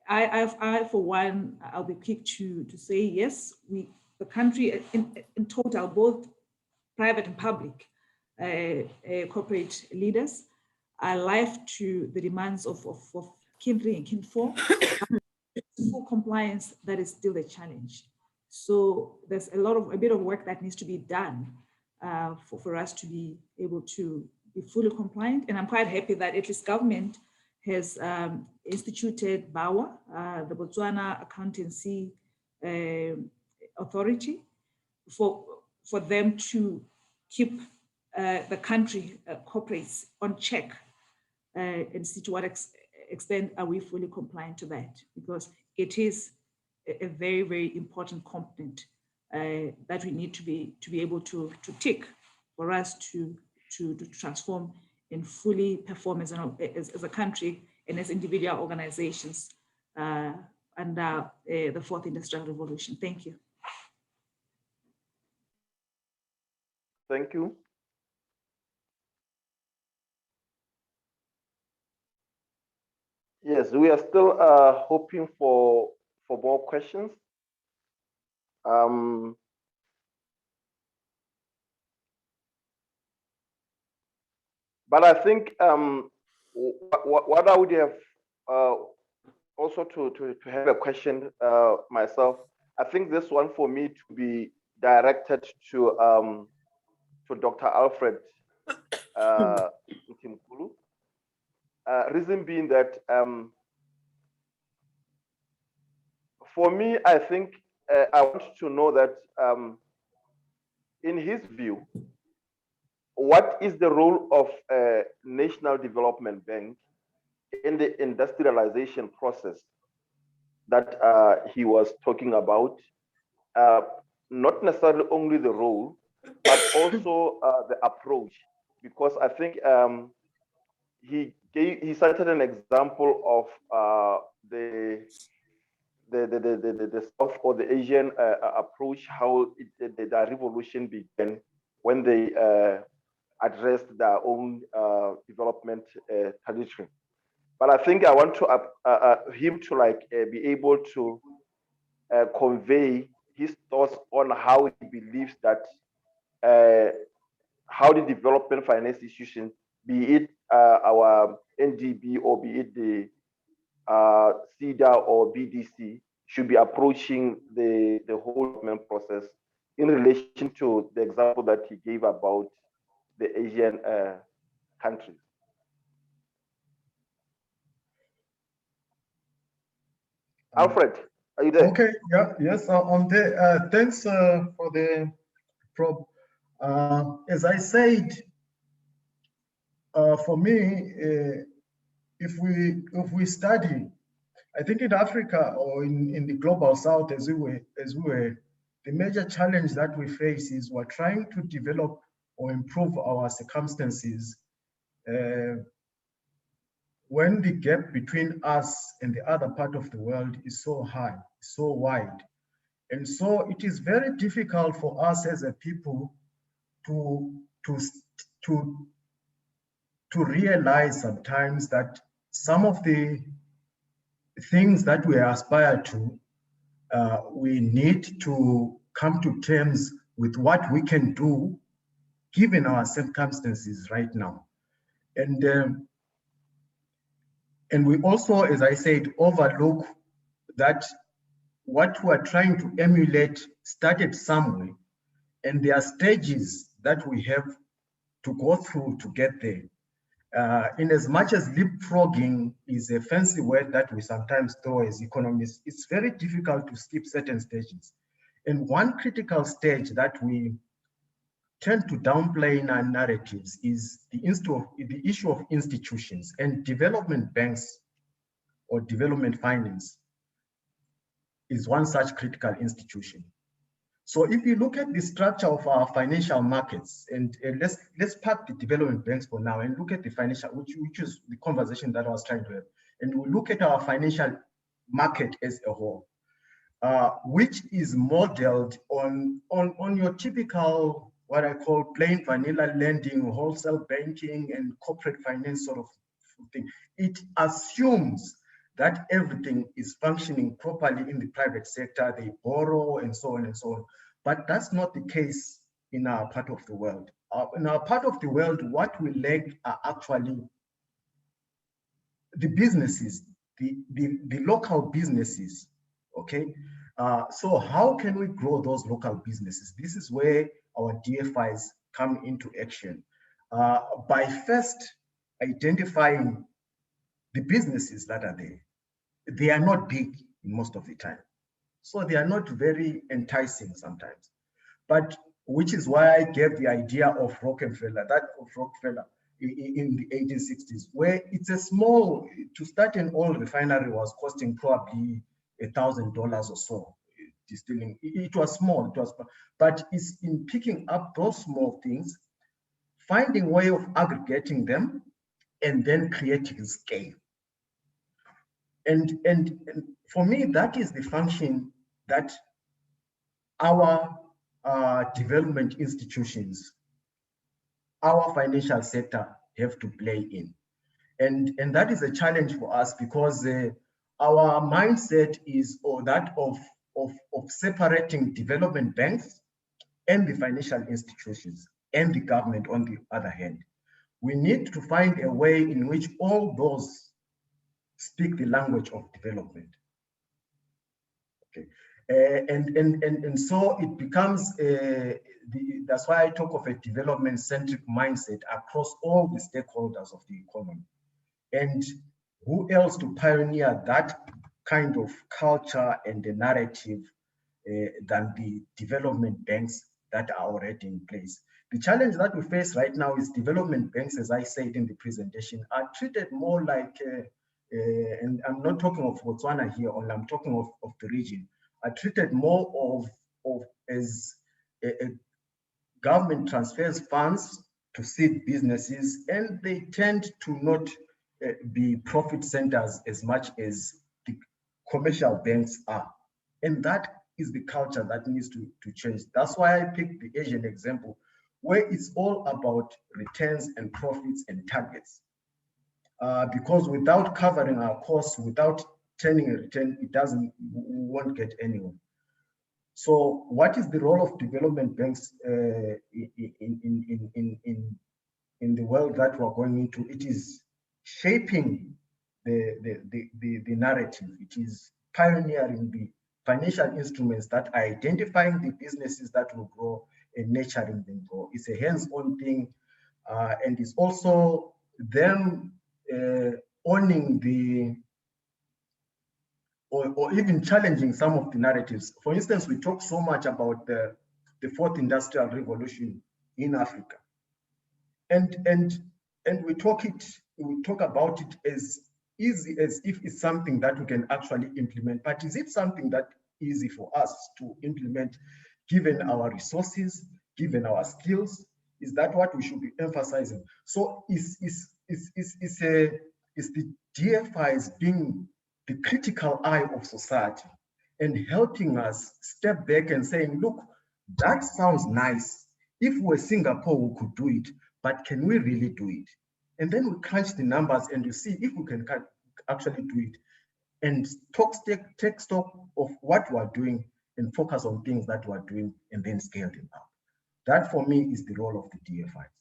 I for one, I'll be quick to say yes, the country in total, both private and public corporate leaders are alive to the demands of Kin 3 and Kin 4. Full compliance, that is still a challenge. So there's a bit of work that needs to be done for us to be able to be fully compliant. And I'm quite happy that at least government has instituted BAWA, the Botswana Accountancy Authority, for them to keep the country corporates on check and see to what extent are we fully compliant to that, because it is a very, very important component that we need to be able to tick for us to transform and fully perform as a country and as individual organizations under the fourth industrial revolution. Thank you. Thank you. Yes, we are still hoping for more questions. But I think what I would have also to have a question myself, I think this one for me to be directed to Dr. Alfred Mthimkhulu. Reason being that for me, I think I want to know that in his view, what is the role of a national development bank in the industrialization process that he was talking about? Not necessarily only the role, but also the approach, because I think he cited an example of the South or the Asian approach, how the revolution began when they addressed their own development trajectory. But I think I want to him to be able to convey his thoughts on how he believes that how the development finance institution, be it our NDB or be it the CEDA or BDC, should be approaching the whole development process in relation to the example that he gave about the Asian countries. Alfred, are you there? Okay, yeah, yes, I'm there. Thanks for the probe. As I said, for me, if we study, I think in Africa or in the global south, as we were, the major challenge that we face is we're trying to develop or improve our circumstances when the gap between us and the other part of the world is so high, so wide. And so it is very difficult for us as a people to realize sometimes that some of the things that we aspire to, we need to come to terms with what we can do given our circumstances right now. And we also, as I said, overlook that what we're trying to emulate started somewhere, and there are stages that we have to go through to get there. In as much as leapfrogging is a fancy word that we sometimes throw as economists, it's very difficult to skip certain stages. And one critical stage that we tend to downplay in our narratives is the issue of institutions, and development banks or development finance is one such critical institution. So if you look at the structure of our financial markets, and let's park the development banks for now and look at the financial, which is the conversation that I was trying to have, and we look at our financial market as a whole, which is modeled on your typical, what I call plain vanilla lending, wholesale banking, and corporate finance sort of thing. It assumes that everything is functioning properly in the private sector, they borrow and so on and so on. But that's not the case in our part of the world. In our part of the world, what we lack are actually the businesses, the local businesses, okay? So how can we grow those local businesses? This is where our DFIs come into action. By first identifying the businesses that are there. They are not big most of the time. So they are not very enticing sometimes. But which is why I gave the idea of Rockefeller in the 1860s, where it's a small, to start an oil refinery was costing probably $1,000 or so. Distilling, it was small, but it's in picking up those small things, finding a way of aggregating them, and then creating scale. And for me, that is the function that our development institutions, our financial sector have to play in. And that is a challenge for us because our mindset is that of separating development banks and the financial institutions and the government on the other hand. We need to find a way in which all those speak the language of development. Okay, and so it becomes that's why I talk of a development-centric mindset across all the stakeholders of the economy. And who else to pioneer that kind of culture and the narrative than the development banks that are already in place? The challenge that we face right now is development banks, as I said in the presentation, are treated more like and I'm not talking of Botswana here, only I'm talking of the region, are treated more of as a government transfers funds to seed businesses, and they tend to not be profit centers as much as the commercial banks are. And that is the culture that needs to change. That's why I picked the Asian example, where it's all about returns and profits and targets. Because without covering our costs, without turning a return, we won't get anywhere. So what is the role of development banks in the world that we're going into? It is shaping the narrative. It is pioneering the financial instruments that are identifying the businesses that will grow and nurturing them grow. It's a hands-on thing, and it's also them owning or even challenging some of the narratives. For instance, we talk so much about the fourth industrial revolution in Africa, and we talk about it as easy as if it's something that we can actually implement. But is it something that easy for us to implement, given our resources, given our skills? Is that what we should be emphasizing? So it's the DFIs being the critical eye of society and helping us step back and saying, look, that sounds nice. If we're Singapore, we could do it, but can we really do it? And then we crunch the numbers and you see if we can actually do it and take stock of what we're doing and focus on things that we're doing and then scale them up. That for me is the role of the DFIs.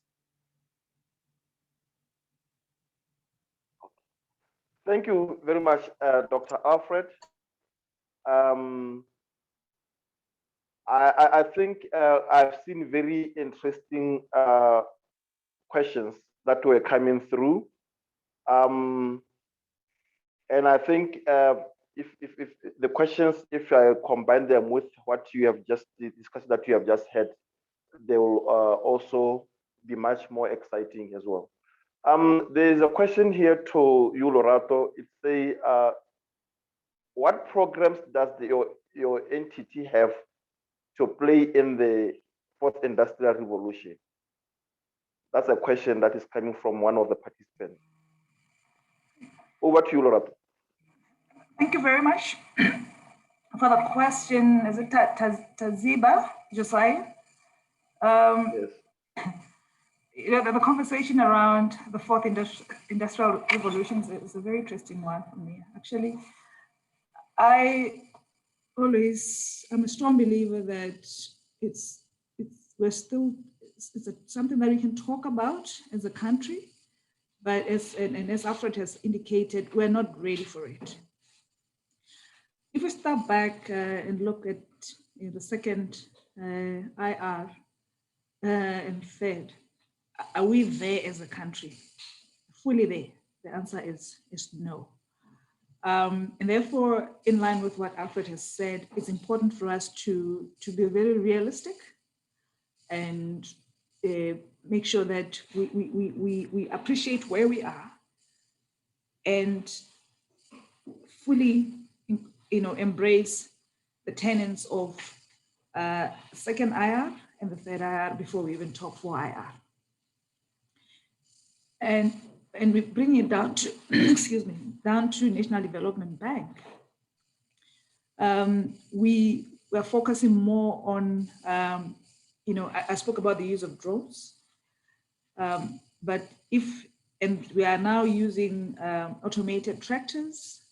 Thank you very much, Dr. Alfred. I think I've seen very interesting questions that were coming through. And I think if the questions, if I combine them with what you have just discussed, that you have just had, they will also be much more exciting as well. There is a question here to you, Lorato. It say, what programs does your entity have to play in the fourth industrial revolution? That's a question that is coming from one of the participants. Over to you, Lorato. Thank you very much for the question. Is it Taziba Josiah? Yes. You know, the conversation around the fourth industrial revolution is a very interesting one for me. Actually, I'm a strong believer that it's something that we can talk about as a country, but as Alfred has indicated, we're not ready for it. If we step back and look at the second IR and third, are we there as a country? Fully there? The answer is no. And therefore, in line with what Alfred has said, it's important for us to be very realistic and make sure that we appreciate where we are and fully, embrace the tenets of second IR and the third IR before we even talk 4IR. And we bring it down to, excuse me, down to National Development Bank. We are focusing more on, I spoke about the use of drones, but we are now using automated tractors,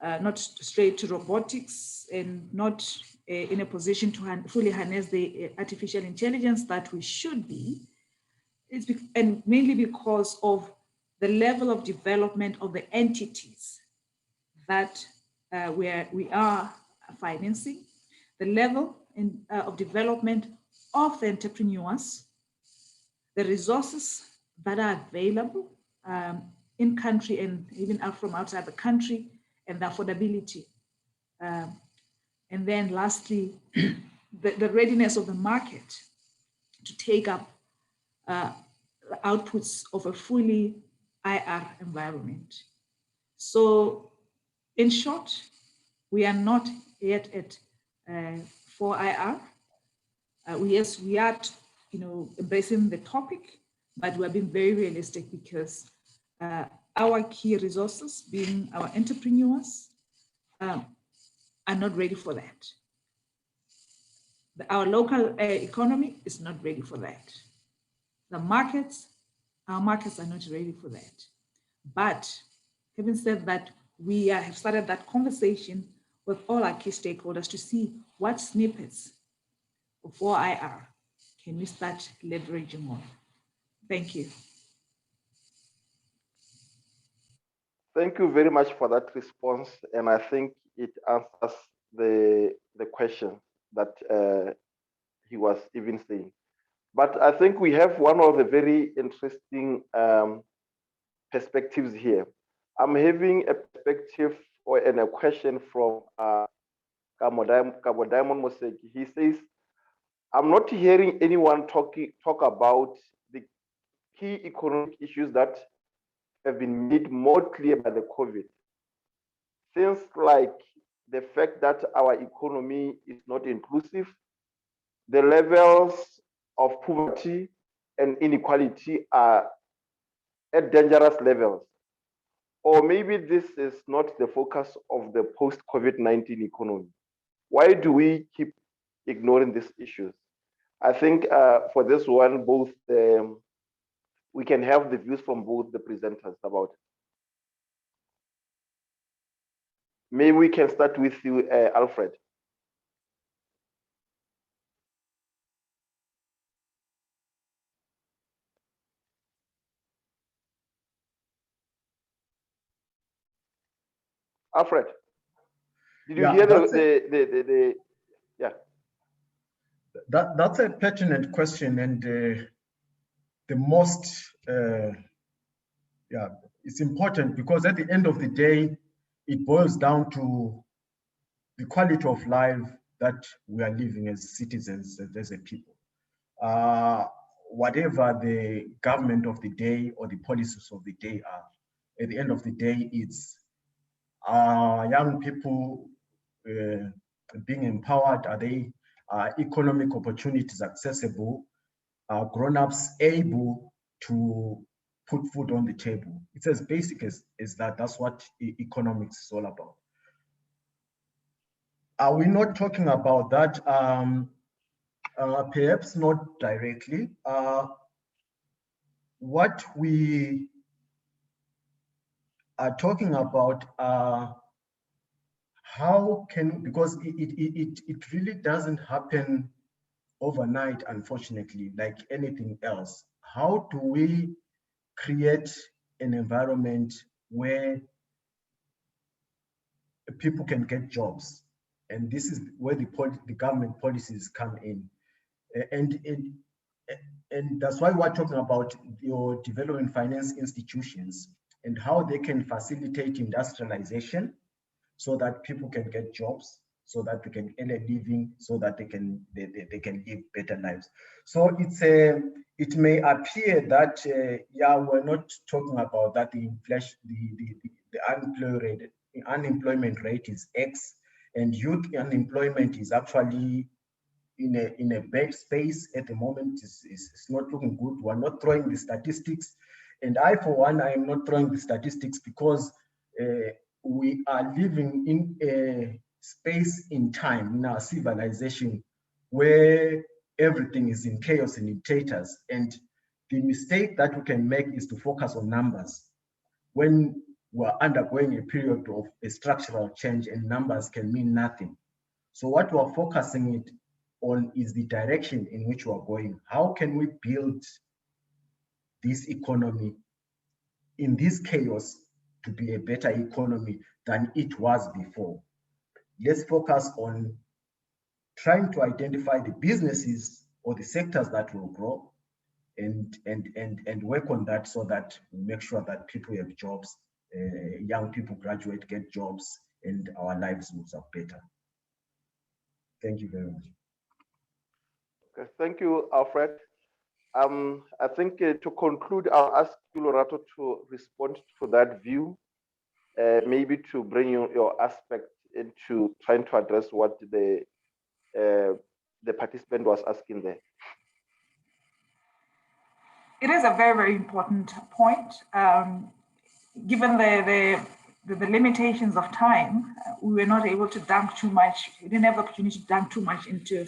not straight to robotics and not in a position to fully harness the artificial intelligence that we should be. And mainly because of the level of development of the entities that we are financing, the level of development of the entrepreneurs, the resources that are available in country and even out from outside the country, and the affordability. And then lastly, the readiness of the market to take up outputs of a fully IR environment. So in short, we are not yet at 4IR. Yes, we are embracing the topic, but we're being very realistic because our key resources, being our entrepreneurs, are not ready for that. Our local economy is not ready for that. Our markets are not ready for that. But having said that, we have started that conversation with all our key stakeholders to see what snippets of 4IR can we start leveraging on. Thank you. Thank you very much for that response. And I think it answers the question that he was even saying. But I think we have one of the very interesting perspectives here. I'm having a perspective and a question from Kamo Diamond Moseki. He says, I'm not hearing anyone talk about the key economic issues that have been made more clear by the COVID. Things like the fact that our economy is not inclusive, the levels of poverty and inequality are at dangerous levels. Or maybe this is not the focus of the post-COVID-19 economy. Why do we keep ignoring these issues? I think for this one, both we can have the views from both the presenters about it. Maybe we can start with you, Alfred. Alfred, did you hear yeah? That's a pertinent question, and the most, it's important because at the end of the day, it boils down to the quality of life that we are living as citizens, as a people. Whatever the government of the day or the policies of the day are, at the end of the day, it's young people being empowered. Are they economic opportunities accessible? Grown-ups able to put food on the table? It's as basic as that. That's what economics is all about. Are we not talking about that? Perhaps not directly. What we are talking about, how can, because it really doesn't happen overnight, unfortunately, like anything else. How do we create an environment where people can get jobs? And this is where the government policies come in. And that's why we're talking about your development finance institutions and how they can facilitate industrialization so that people can get jobs, so that they can earn a living, so that they can live better lives. So it may appear that yeah, we're not talking about that the inflation, the unemployment rate is X, and youth unemployment is actually in a bad space at the moment. It's not looking good. We're not throwing the statistics, and I, for one, I am not throwing the statistics because we are living in a space in time in our civilization where everything is in chaos and in tatters. And the mistake that we can make is to focus on numbers when we're undergoing a period of a structural change, and numbers can mean nothing. So what we're focusing it on is the direction in which we're going. How can we build this economy in this chaos to be a better economy than it was before? Let's focus on trying to identify the businesses or the sectors that will grow and work on that so that we make sure that people have jobs, young people graduate, get jobs, and our lives moves up better. Thank you very much. Okay, thank you, Alfred. I think to conclude, I'll ask you, Lorato, to respond to that view, maybe to bring your aspect into trying to address what the participant was asking there. It is a very, very important point. Given the limitations of time, we were not able to dunk too much. We didn't have the opportunity to dunk too much into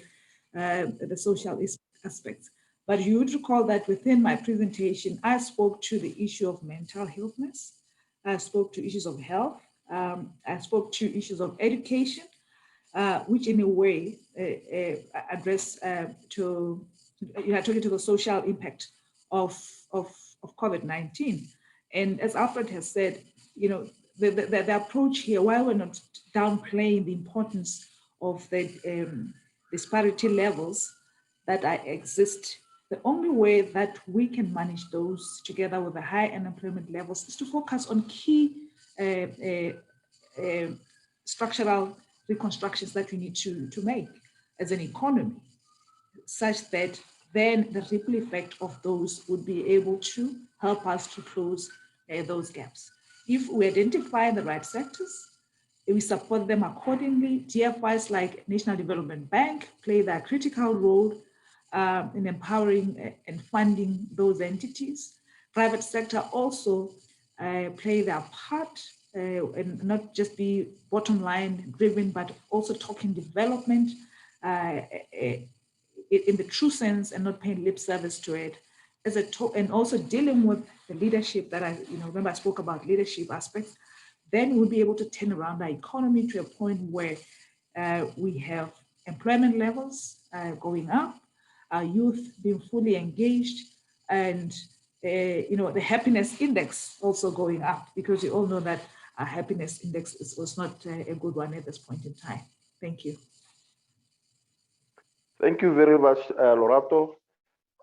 the social aspects. But you would recall that within my presentation, I spoke to the issue of mental healthness. I spoke to issues of health. I spoke to issues of education, which in a way address to the social impact of COVID-19. And as Alfred has said, you know, the approach here, while we're not downplaying the importance of the disparity levels that exist, the only way that we can manage those together with the high unemployment levels is to focus on key structural reconstructions that we need to make as an economy, such that then the ripple effect of those would be able to help us to close those gaps. If we identify the right sectors, we support them accordingly. DFIs like National Development Bank play their critical role in empowering and funding those entities. Private sector also play their part and not just be bottom line driven, but also talking development in the true sense and not paying lip service to it, and also dealing with the leadership that remember I spoke about leadership aspects. Then we'll be able to turn around our economy to a point where we have employment levels going up, our youth being fully engaged, and the happiness index also going up, because we all know that our happiness index was not a good one at this point in time. Thank you. Thank you very much, Lorato.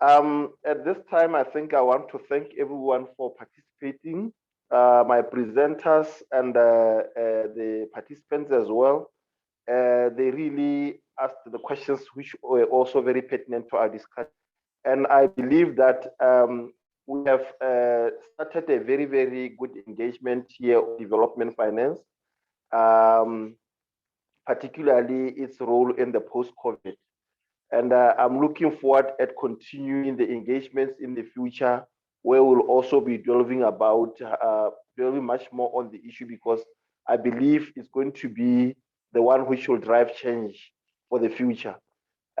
At this time, I think I want to thank everyone for participating my presenters and the participants as well. They really asked the questions which were also very pertinent to our discussion. And I believe that we have started a very, very good engagement here on development finance, particularly its role in the post-COVID. And I'm looking forward at continuing the engagements in the future, where we'll also be delving much more on the issue, because I believe it's going to be the one which will drive change for the future.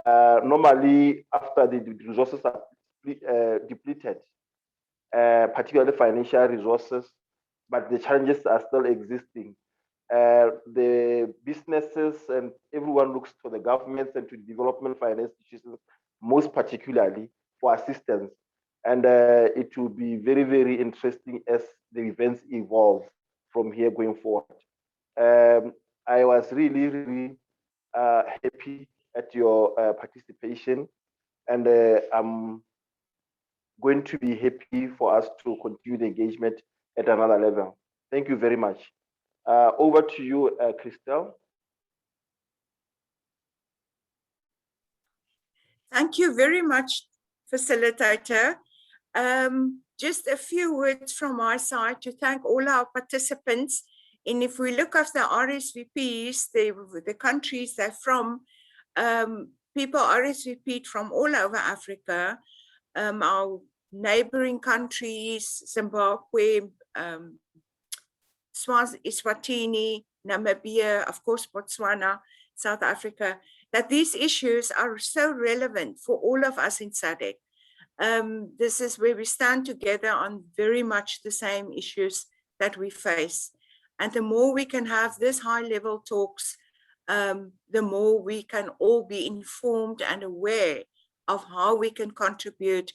Normally, after the resources are depleted, particularly financial resources, but the challenges are still existing. The businesses and everyone looks to the governments and to development finance institutions, most particularly for assistance. And it will be very, very interesting as the events evolve from here going forward. I was really, really happy at your participation, and I'm going to be happy for us to continue the engagement at another level. Thank you very much. Over to you, Christelle. Thank you very much, facilitator. Just a few words from my side to thank all our participants. And if we look at the RSVPs, the countries they're from, people RSVP'd from all over Africa, our neighboring countries, Zimbabwe, Eswatini, Namibia, of course, Botswana, South Africa, that these issues are so relevant for all of us in SADC. This is where we stand together on very much the same issues that we face. And the more we can have this high-level talks, the more we can all be informed and aware of how we can contribute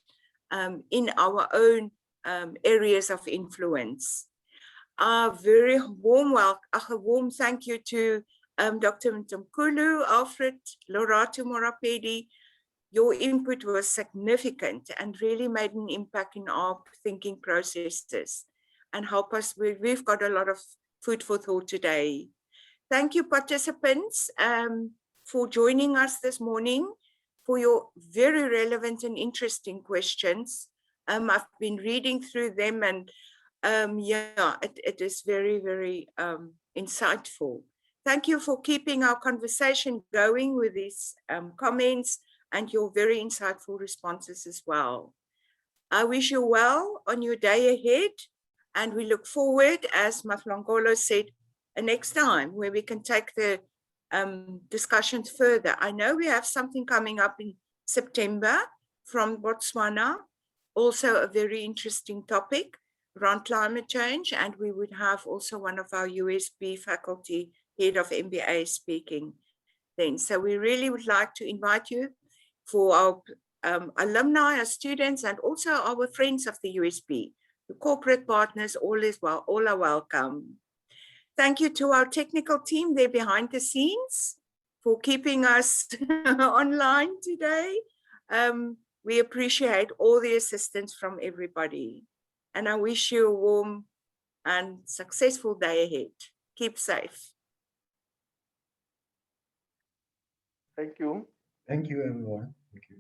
in our own areas of influence. A very warm thank you to Dr. Mthimkhulu, Alfred, Lorato Morapedi. Your input was significant and really made an impact in our thinking processes and help us. We've got a lot of food for thought today. Thank you, participants, for joining us this morning, for your very relevant and interesting questions. I've been reading through them, and yeah, it is very, very insightful. Thank you for keeping our conversation going with these comments and your very insightful responses as well. I wish you well on your day ahead, and we look forward, as Mahlongolo said, next time where we can take the discussions further. I know we have something coming up in September from Botswana, also a very interesting topic around climate change, and we would have also one of our USB faculty, head of MBA, speaking then. So we really would like to invite you for our alumni, our students, and also our friends of the USB, the corporate partners, all is well, all are welcome. Thank you to our technical team there behind the scenes for keeping us online today. We appreciate all the assistance from everybody. And I wish you a warm and successful day ahead. Keep safe. Thank you. Thank you, everyone. Thank you.